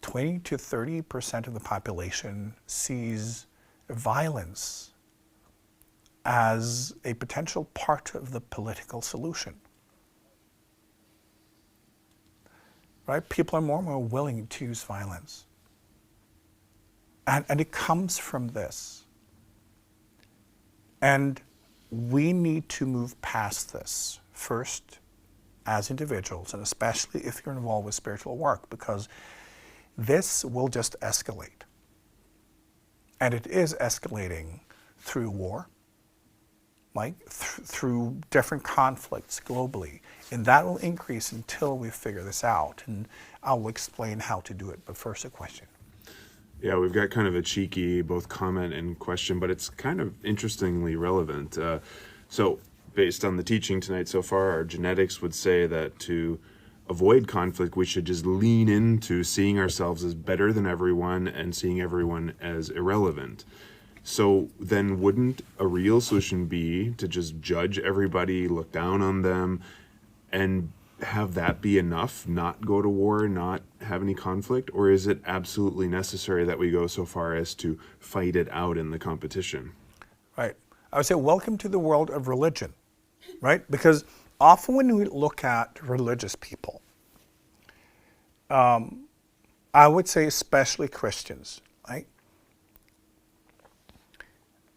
20 to 30% of the population sees violence as a potential part of the political solution. Right? People are more and more willing to use violence. And it comes from this. And we need to move past this first as individuals, and especially if you're involved with spiritual work, because this will just escalate. And it is escalating through war, through different conflicts globally. And that will increase until we figure this out. And I'll explain how to do it. But first, a question. Yeah, we've got kind of a cheeky both comment and question, but it's kind of interestingly relevant. So based on the teaching tonight so far, our genetics would say that to avoid conflict, we should just lean into seeing ourselves as better than everyone and seeing everyone as irrelevant. So then wouldn't a real solution be to just judge everybody, look down on them, and have that be enough, not go to war, not have any conflict? Or is it absolutely necessary that we go so far as to fight it out in the competition? Right. I would say welcome to the world of religion, right? Because often when we look at religious people, I would say especially Christians, right?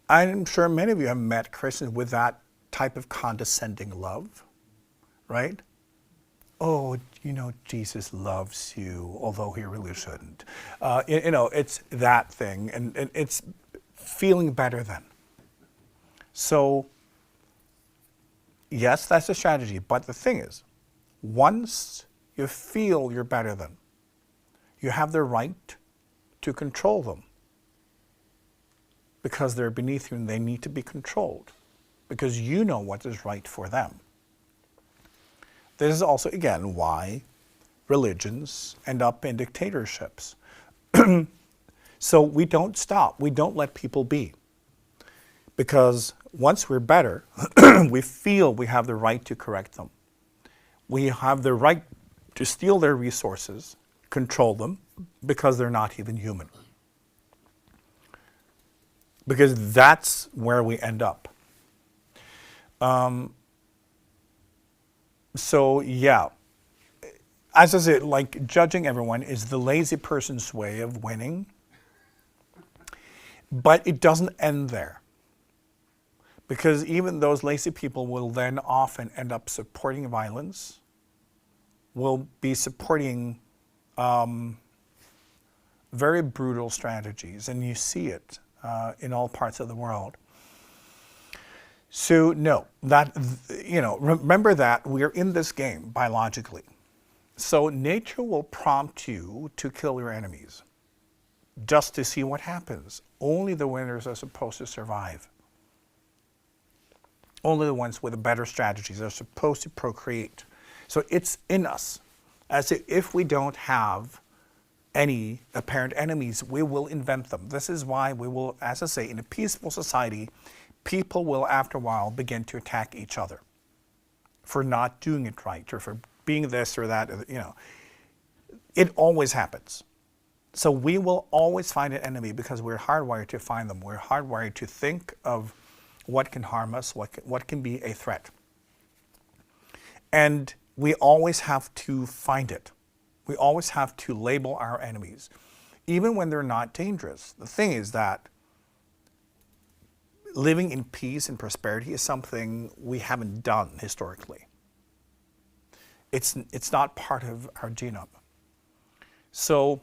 I'm sure many of you have met Christians with that type of condescending love, right? Oh, Jesus loves you, although he really shouldn't. It's that thing, and it's feeling better than. So, yes, that's a strategy, but the thing is, once you feel you're better than, you have the right to control them, because they're beneath you and they need to be controlled, because you know what is right for them. This is also, again, why religions end up in dictatorships. So we don't stop. We don't let people be. Because once we're better, we feel we have the right to correct them. We have the right to steal their resources, control them, because they're not even human. Because that's where we end up. So yeah, as I said, like judging everyone is the lazy person's way of winning. But it doesn't end there. Because even those lazy people will then often end up supporting violence, will be supporting very brutal strategies, and you see it in all parts of the world. So no, that, remember that we're in this game biologically. So nature will prompt you to kill your enemies, just to see what happens. Only the winners are supposed to survive. Only the ones with the better strategies are supposed to procreate. So it's in us. As if we don't have any apparent enemies, we will invent them. This is why we will, as I say, in a peaceful society, people will after a while begin to attack each other for not doing it right or for being this or that, It always happens. So we will always find an enemy because we're hardwired to find them. We're hardwired to think of what can harm us, what can be a threat. And we always have to find it. We always have to label our enemies, even when they're not dangerous. The thing is that living in peace and prosperity is something we haven't done historically. It's not part of our genome. So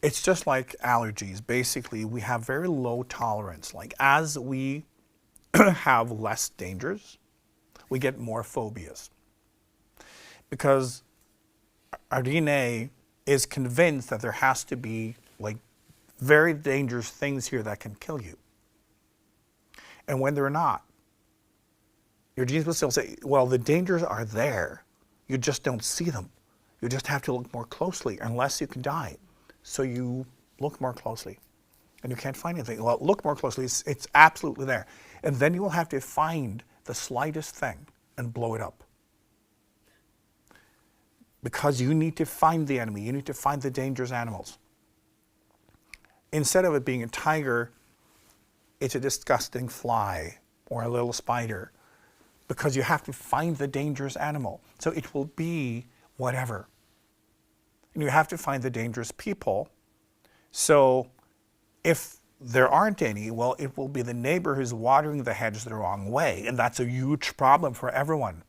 it's just like allergies. Basically, we have very low tolerance. Like as we have less dangers, we get more phobias. Because our DNA is convinced that there has to be like very dangerous things here that can kill you. And when they're not, your genes will still say, well, the dangers are there. You just don't see them. You just have to look more closely, unless you can die. So you look more closely, and you can't find anything. Well, look more closely. It's absolutely there. And then you will have to find the slightest thing and blow it up. Because you need to find the enemy. You need to find the dangerous animals. Instead of it being a tiger, it's a disgusting fly or a little spider. Because you have to find the dangerous animal. So it will be whatever. And you have to find the dangerous people. So if there aren't any, well, it will be the neighbor who's watering the hedge the wrong way. And that's a huge problem for everyone.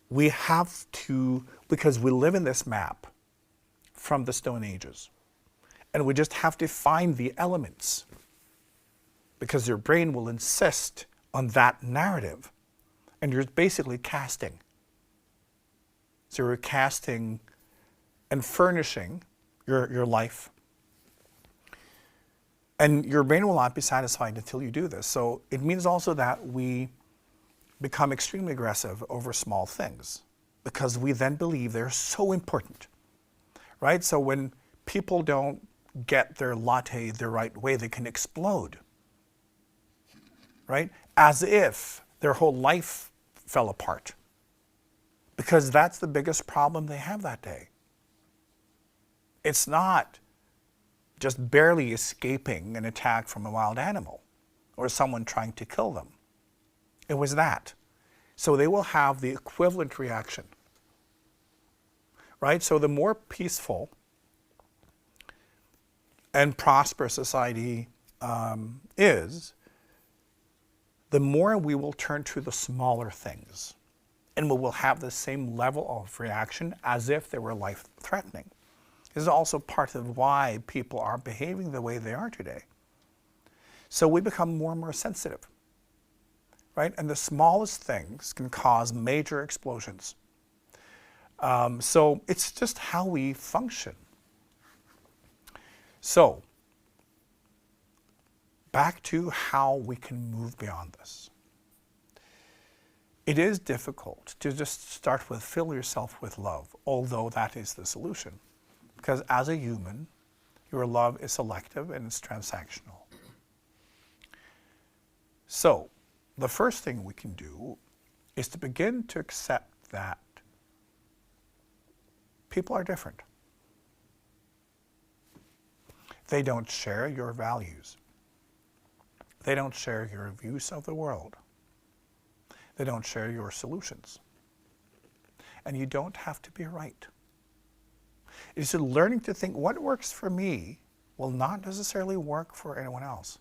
We have to, because we live in this map from the Stone Ages. And we just have to find the elements. Because your brain will insist on that narrative. And you're basically casting. So you're casting and furnishing your life. And your brain will not be satisfied until you do this. So it means also that we become extremely aggressive over small things because we then believe they're so important, right? So when people don't get their latte the right way, they can explode, right? As if their whole life fell apart because that's the biggest problem they have that day. It's not just barely escaping an attack from a wild animal or someone trying to kill them. It was that. So they will have the equivalent reaction, right? So the more peaceful and prosperous society is, the more we will turn to the smaller things and we will have the same level of reaction as if they were life-threatening. This is also part of why people are behaving the way they are today. So we become more and more sensitive, right? And the smallest things can cause major explosions. So it's just how we function. So back to how we can move beyond this. It is difficult to just start with fill yourself with love, although that is the solution. Because as a human, your love is selective and it's transactional. So, the first thing we can do is to begin to accept that people are different. They don't share your values. They don't share your views of the world. They don't share your solutions. And you don't have to be right. It's learning to think what works for me will not necessarily work for anyone else.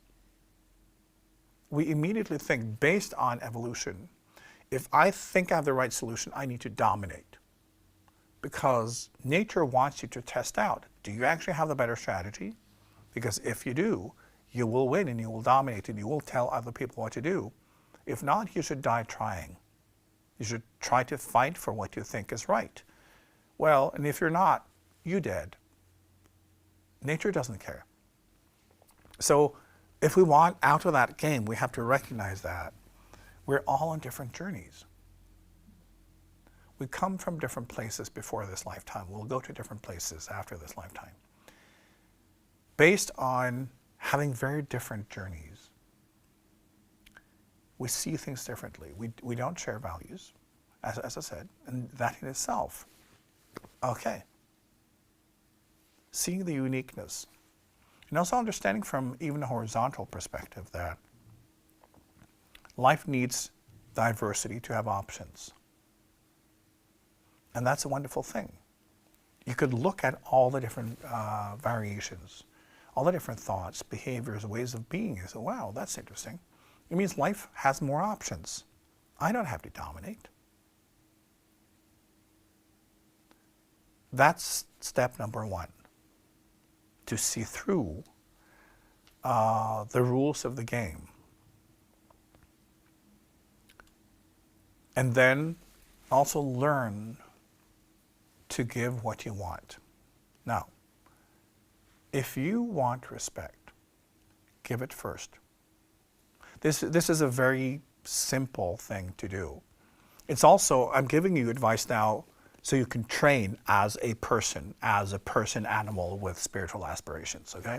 We immediately think, based on evolution, if I think I have the right solution, I need to dominate. Because nature wants you to test out, do you actually have the better strategy? Because if you do, you will win and you will dominate and you will tell other people what to do. If not, you should die trying. You should try to fight for what you think is right. Well, and if you're not, you dead. Nature doesn't care. So if we want out of that game, we have to recognize that we're all on different journeys. We come from different places before this lifetime. We'll go to different places after this lifetime. Based on having very different journeys, we see things differently. We don't share values, as I said, and that in itself, okay. Seeing the uniqueness. And also understanding from even a horizontal perspective that life needs diversity to have options. And that's a wonderful thing. You could look at all the different variations, all the different thoughts, behaviors, ways of being, and say, wow, that's interesting. It means life has more options. I don't have to dominate. That's step number one, to see through the rules of the game. And then also learn to give what you want. Now, if you want respect, give it first. This is a very simple thing to do. It's also, I'm giving you advice now so you can train as a person animal with spiritual aspirations, okay?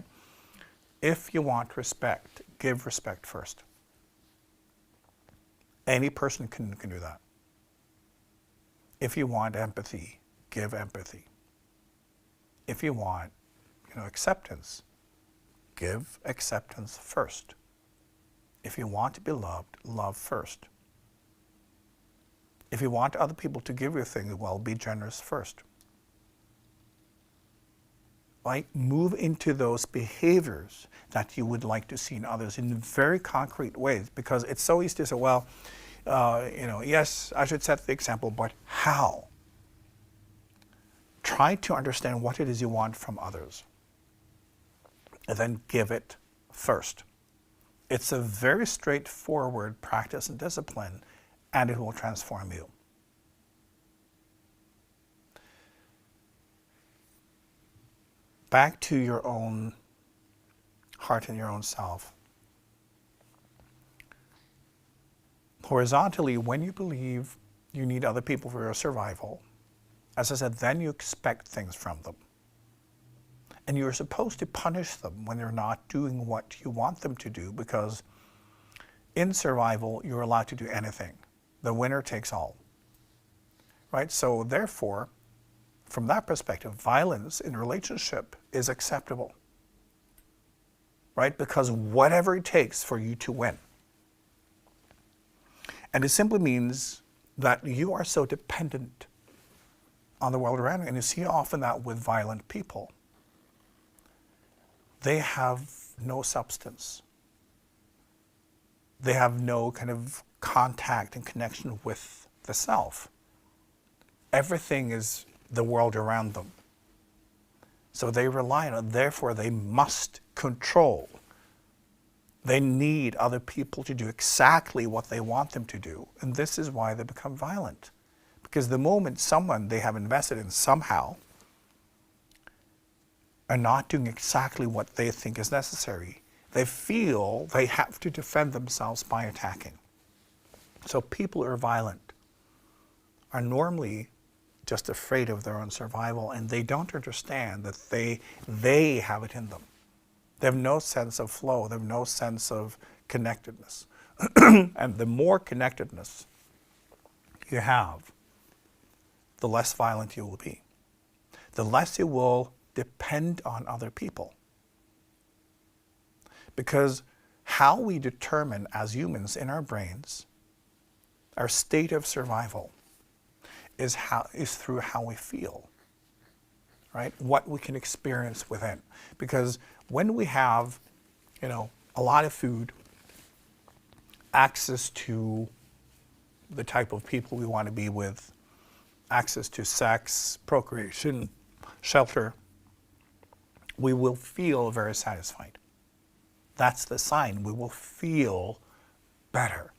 If you want respect, give respect first. Any person can do that. If you want empathy, give empathy. If you want, acceptance, give acceptance first. If you want to be loved, love first. If you want other people to give you things, well, be generous first. Right? Move into those behaviors that you would like to see in others in very concrete ways, because it's so easy to say, well, yes, I should set the example, but how? Try to understand what it is you want from others, and then give it first. It's a very straightforward practice and discipline, and it will transform you. Back to your own heart and your own self. Horizontally, when you believe you need other people for your survival, as I said, then you expect things from them. And you're supposed to punish them when they're not doing what you want them to do, because in survival, you're allowed to do anything. The winner takes all. Right? So therefore, from that perspective, violence in a relationship is acceptable. Right? Because whatever it takes for you to win. And it simply means that you are so dependent on the world around you. And you see often that with violent people. They have no substance. They have no kind of contact and connection with the self. Everything is the world around them. So they rely on it, therefore they must control. They need other people to do exactly what they want them to do. And this is why they become violent. Because the moment someone they have invested in somehow are not doing exactly what they think is necessary, they feel they have to defend themselves by attacking. So people who are violent are normally just afraid of their own survival, and they don't understand that they have it in them. They have no sense of flow. They have no sense of connectedness. And the more connectedness you have, the less violent you will be. The less you will depend on other people. Because how we determine as humans in our brains our state of survival is through how we feel, right? What we can experience within. Because when we have, a lot of food, access to the type of people we want to be with, access to sex, procreation, shelter, we will feel very satisfied. That's the sign. We will feel better.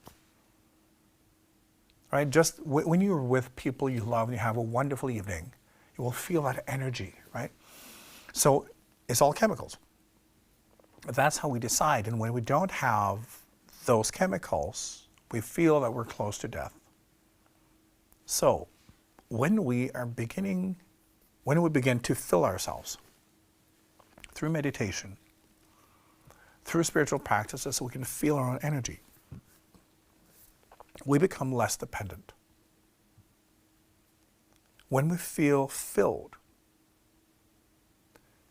Right? Just when you're with people you love and you have a wonderful evening, you will feel that energy, right? So it's all chemicals. That's how we decide. And when we don't have those chemicals, we feel that we're close to death. So when we begin to fill ourselves through meditation, through spiritual practices, so we can feel our own energy, we become less dependent. When we feel filled,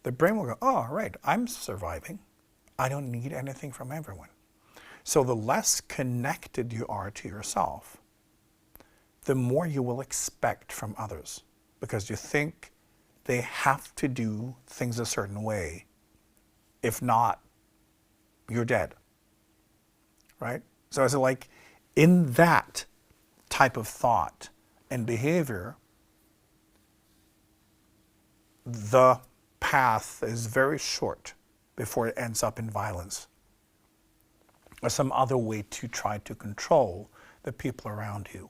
the brain will go, oh, right, I'm surviving. I don't need anything from everyone. So the less connected you are to yourself, the more you will expect from others, because you think they have to do things a certain way. If not, you're dead, right? So it's like in that type of thought and behavior, the path is very short before it ends up in violence or some other way to try to control the people around you.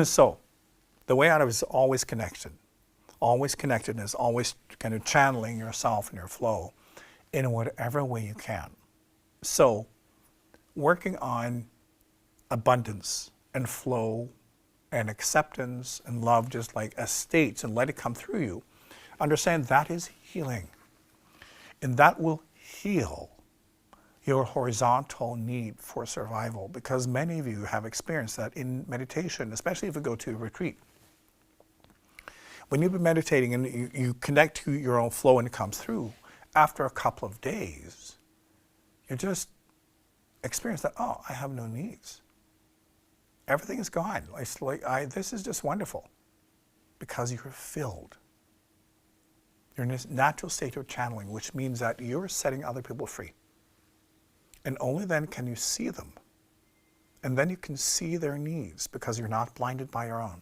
So the way out of it is always connection, always connectedness, always kind of channeling yourself and your flow in whatever way you can. So working on abundance and flow and acceptance and love, just like as states, and let it come through you, understand that is healing. And that will heal your horizontal need for survival, because many of you have experienced that in meditation, especially if you go to a retreat. When you've been meditating and you connect to your own flow and it comes through, after a couple of days, you just experience that, oh, I have no needs. Everything is gone. It's like, this is just wonderful, because you're filled. You're in this natural state of channeling, which means that you're setting other people free. And only then can you see them. And then you can see their needs, because you're not blinded by your own.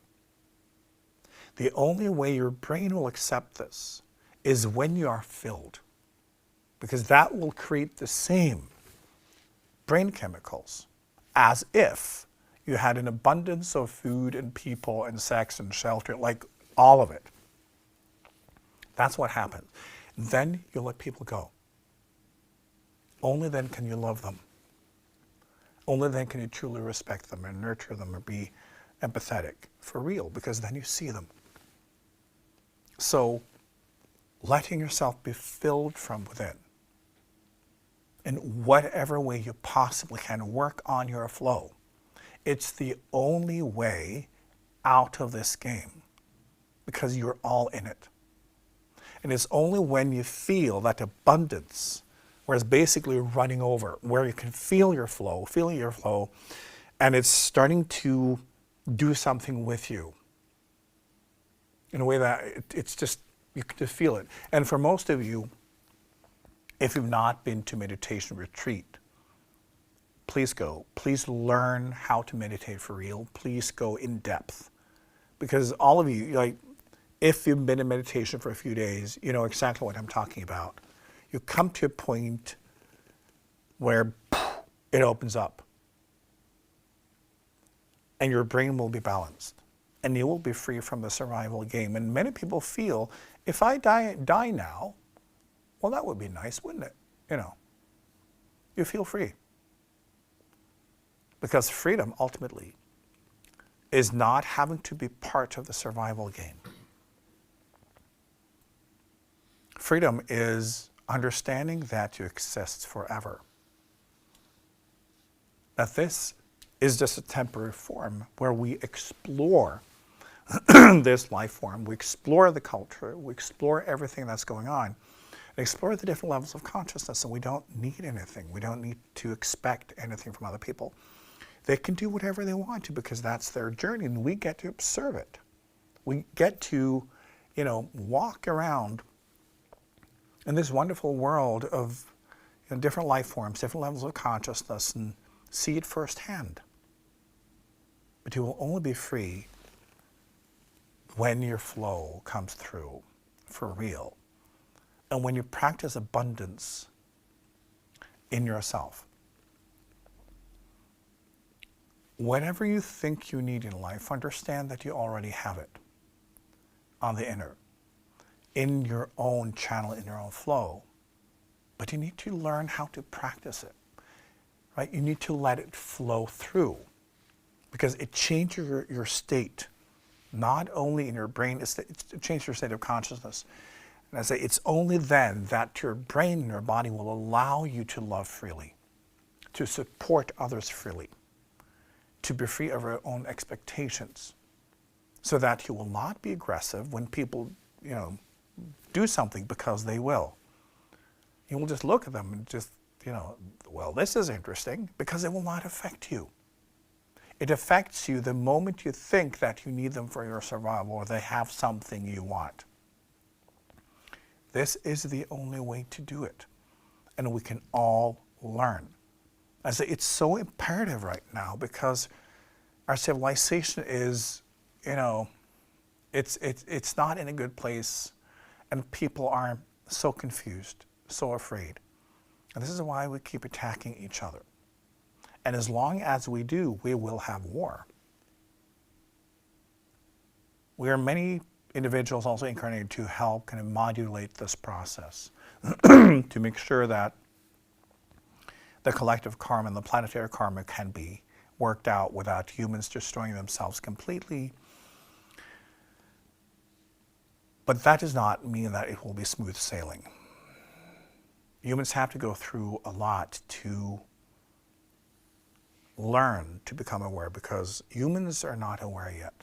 The only way your brain will accept this is when you are filled, because that will create the same brain chemicals as if you had an abundance of food and people and sex and shelter, like all of it. That's what happens. Then you let people go. Only then can you love them. Only then can you truly respect them and nurture them or be empathetic for real, because then you see them. So letting yourself be filled from within, in whatever way you possibly can, work on your flow. It's the only way out of this game, because you're all in it. And it's only when you feel that abundance, where it's basically running over, where you can feel your flow, and it's starting to do something with you in a way that it's just, you can just feel it. And for most of you, if you've not been to meditation retreat, please go. Please learn how to meditate for real. Please go in depth. Because all of you, like, if you've been in meditation for a few days, you know exactly what I'm talking about. You come to a point where it opens up. And your brain will be balanced. And you will be free from the survival game. And many people feel, if I die now, well, that would be nice, wouldn't it? You know, you feel free. Because freedom, ultimately, is not having to be part of the survival game. Freedom is understanding that you exist forever. That this is just a temporary form where we explore this life form, we explore the culture, we explore everything that's going on, and explore the different levels of consciousness, and we don't need anything. We don't need to expect anything from other people. They can do whatever they want to because that's their journey, and we get to observe it. We get to, walk around in this wonderful world of different life forms, different levels of consciousness, and see it firsthand. But you will only be free when your flow comes through for real, and when you practice abundance in yourself. Whatever you think you need in life, understand that you already have it on the inner, in your own channel, in your own flow. But you need to learn how to practice it, right? You need to let it flow through, because it changes your state, not only in your brain, it changes your state of consciousness. And I say it's only then that your brain and your body will allow you to love freely, to support others freely, to be free of your own expectations, so that you will not be aggressive when people, do something because they will. You will just look at them and just, well, this is interesting, because it will not affect you. It affects you the moment you think that you need them for your survival or they have something you want. This is the only way to do it, and we can all learn. I say it's so imperative right now because our civilization is, it's not in a good place, and people are so confused, so afraid. And this is why we keep attacking each other. And as long as we do, we will have war. We are many individuals also incarnated to help kind of modulate this process, to make sure that the collective karma and the planetary karma can be worked out without humans destroying themselves completely. But that does not mean that it will be smooth sailing. Humans have to go through a lot to learn to become aware, because humans are not aware yet.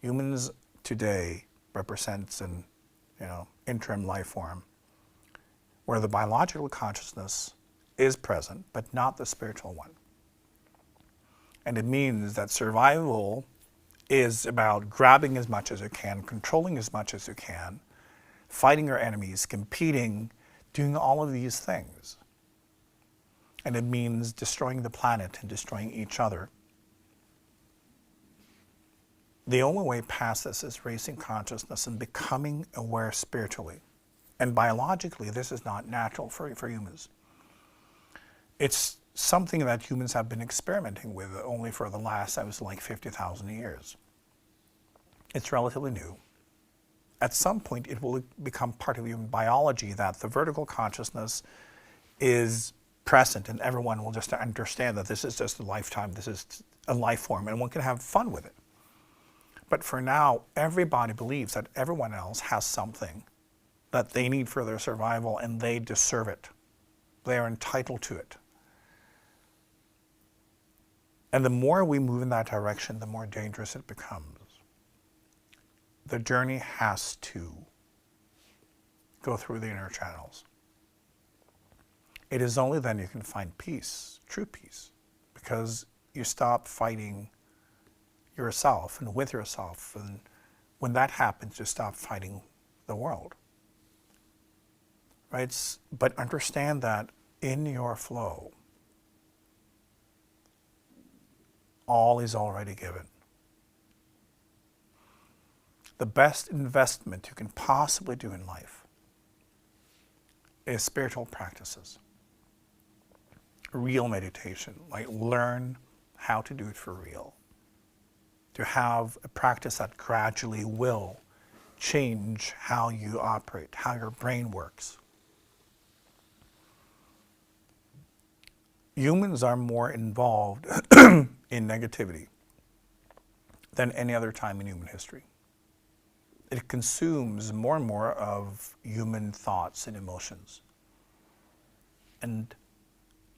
Humans today represents an interim life form where the biological consciousness is present, but not the spiritual one. And it means that survival is about grabbing as much as you can, controlling as much as you can, fighting your enemies, competing, doing all of these things. And it means destroying the planet and destroying each other. The only way past this is raising consciousness and becoming aware spiritually. And biologically, this is not natural for humans. It's something that humans have been experimenting with only for the last, 50,000 years. It's relatively new. At some point, it will become part of human biology that the vertical consciousness is present, and everyone will just understand that this is just a lifetime, this is a life form, and one can have fun with it. But for now, everybody believes that everyone else has something that they need for their survival, and they deserve it. They are entitled to it. And the more we move in that direction, the more dangerous it becomes. The journey has to go through the inner channels. It is only then you can find peace, true peace, because you stop fighting yourself and with yourself. And when that happens, you stop fighting the world. Right? But understand that in your flow, all is already given. The best investment you can possibly do in life is spiritual practices, real meditation, like learn how to do it for real. To have a practice that gradually will change how you operate, how your brain works. humans are more involved in negativity than any other time in human history. It consumes more and more of human thoughts and emotions. And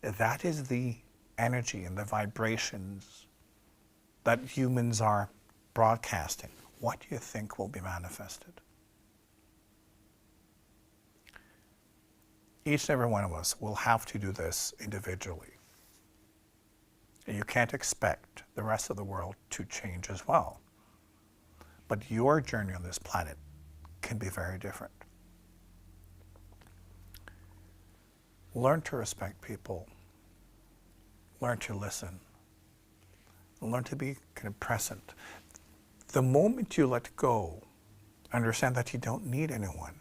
that is the energy and the vibrations that humans are broadcasting. What do you think will be manifested? Each and every one of us will have to do this individually. And you can't expect the rest of the world to change as well. But your journey on this planet can be very different. Learn to respect people. Learn to listen. Learn to be kind of present. The moment you let go, understand that you don't need anyone,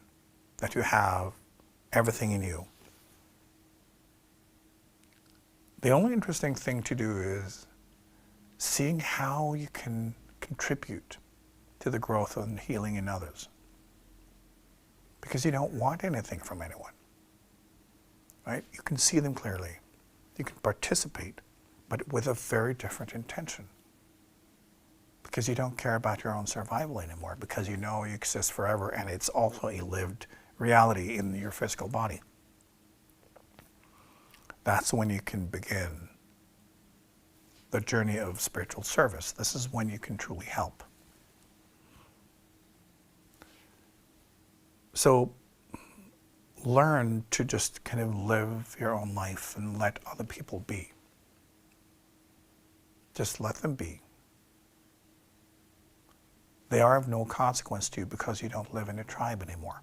that you have everything in you. The only interesting thing to do is seeing how you can contribute to the growth and healing in others. Because you don't want anything from anyone, right? You can see them clearly. You can participate, but with a very different intention. Because you don't care about your own survival anymore, because you know you exist forever and it's also a lived reality in your physical body. That's when you can begin the journey of spiritual service. This is when you can truly help. So learn to just kind of live your own life and let other people be. Just let them be. They are of no consequence to you because you don't live in a tribe anymore.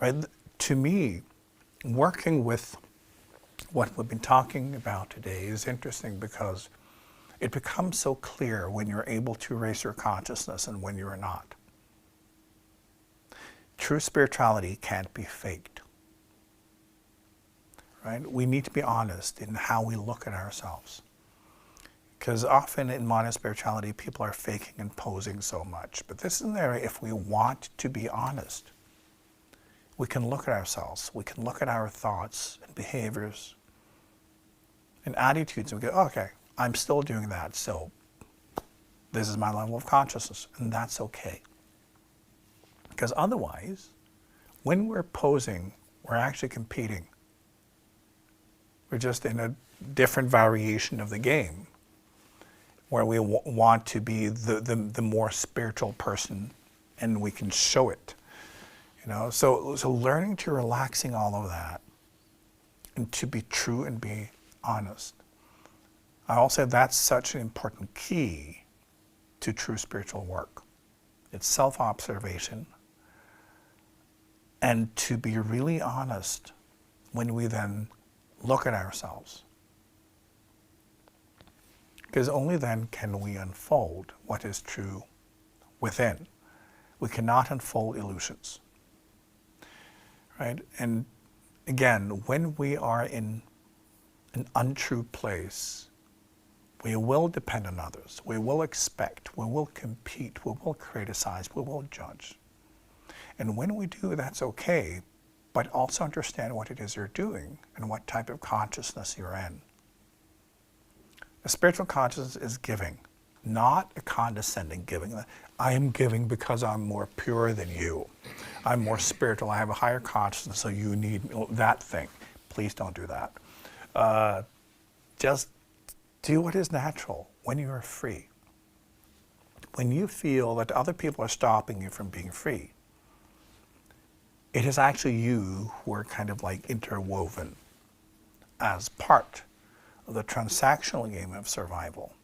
Right? To me, working with what we've been talking about today is interesting because it becomes so clear when you're able to raise your consciousness and when you're not. True spirituality can't be faked. Right? We need to be honest in how we look at ourselves. Because often in modern spirituality, people are faking and posing so much. But this is an area, if we want to be honest, we can look at ourselves. We can look at our thoughts and behaviors and attitudes and we go, okay, I'm still doing that, so this is my level of consciousness, and that's okay. Because otherwise, when we're posing, we're actually competing. We're just in a different variation of the game where we want to be the more spiritual person and we can show it. You know, so learning to relaxing all of that and to be true and be honest. I'll say that's such an important key to true spiritual work. It's self-observation and to be really honest when we then look at ourselves. Because only then can we unfold what is true within. We cannot unfold illusions. Right? And again, when we are in an untrue place, we will depend on others. We will expect. We will compete. We will criticize. We will judge. And when we do, that's okay, but also understand what it is you're doing and what type of consciousness you're in. A spiritual consciousness is giving, not a condescending giving. I am giving because I'm more pure than you. I'm more spiritual. I have a higher consciousness, so you need that thing. Please don't do that. Just do what is natural when you are free. When you feel that other people are stopping you from being free, it is actually you who are kind of like interwoven as part of the transactional game of survival.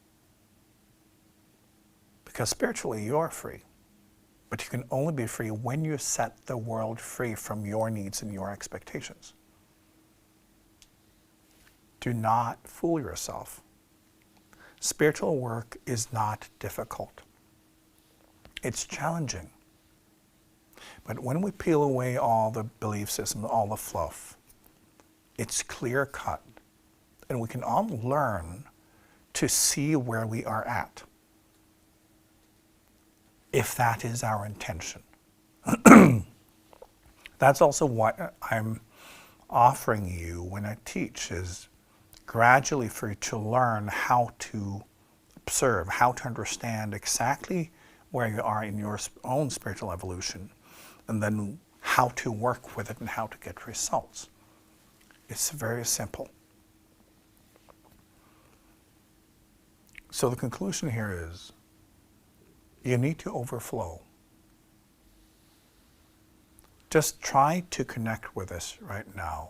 Because spiritually you're free, but you can only be free when you set the world free from your needs and your expectations. Do not fool yourself. Spiritual work is not difficult. It's challenging. But when we peel away all the belief systems, all the fluff, it's clear cut. And we can all learn to see where we are at, if that is our intention. That's also what I'm offering you when I teach is gradually for you to learn how to observe, how to understand exactly where you are in your own spiritual evolution, and then how to work with it and how to get results. It's very simple. So the conclusion here is, you need to overflow. Just try to connect with this right now.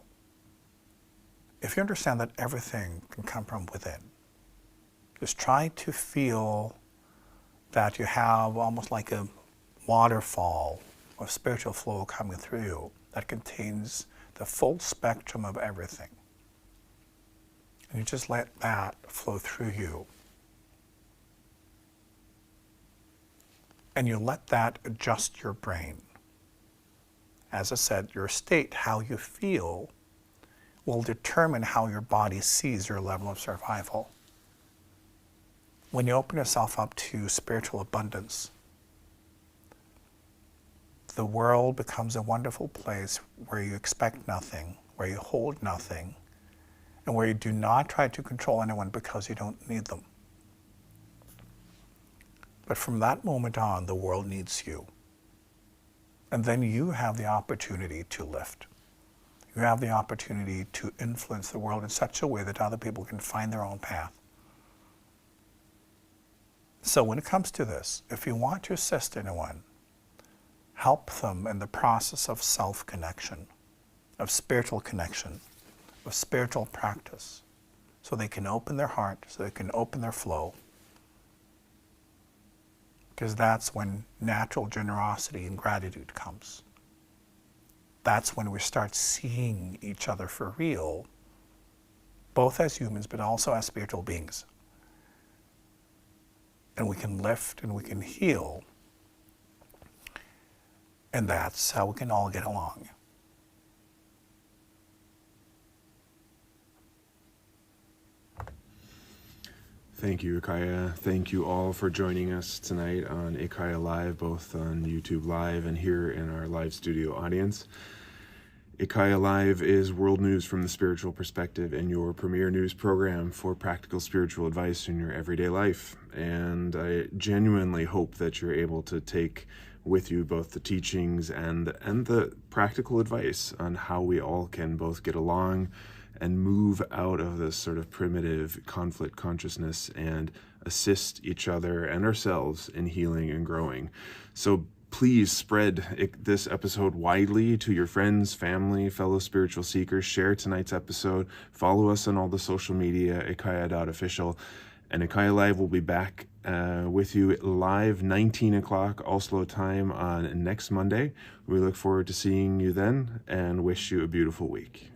If you understand that everything can come from within, just try to feel that you have almost like a waterfall of spiritual flow coming through you that contains the full spectrum of everything. And you just let that flow through you. And you let that adjust your brain. As I said, your state, how you feel, will determine how your body sees your level of survival. When you open yourself up to spiritual abundance, the world becomes a wonderful place where you expect nothing, where you hold nothing, and where you do not try to control anyone because you don't need them. But from that moment on, the world needs you. And then you have the opportunity to lift. You have the opportunity to influence the world in such a way that other people can find their own path. So when it comes to this, if you want to assist anyone, help them in the process of self-connection, of spiritual connection, of spiritual practice, so they can open their heart, so they can open their flow. Because that's when natural generosity and gratitude comes. That's when we start seeing each other for real, both as humans but also as spiritual beings. And we can lift and we can heal. And that's how we can all get along. Thank you, IKYA. Thank you all for joining us tonight on IKYA Live, both on YouTube Live and here in our live studio audience. IKYA Live is world news from the spiritual perspective and your premier news program for practical spiritual advice in your everyday life. And I genuinely hope that you're able to take with you both the teachings and the practical advice on how we all can both get along and move out of this sort of primitive conflict consciousness and assist each other and ourselves in healing and growing. So please spread this episode widely to your friends, family, fellow spiritual seekers. Share tonight's episode. Follow us on all the social media, IKYA.official. And IKYA Live will be back with you live 19 o'clock Oslo time on next Monday. We look forward to seeing you then and wish you a beautiful week.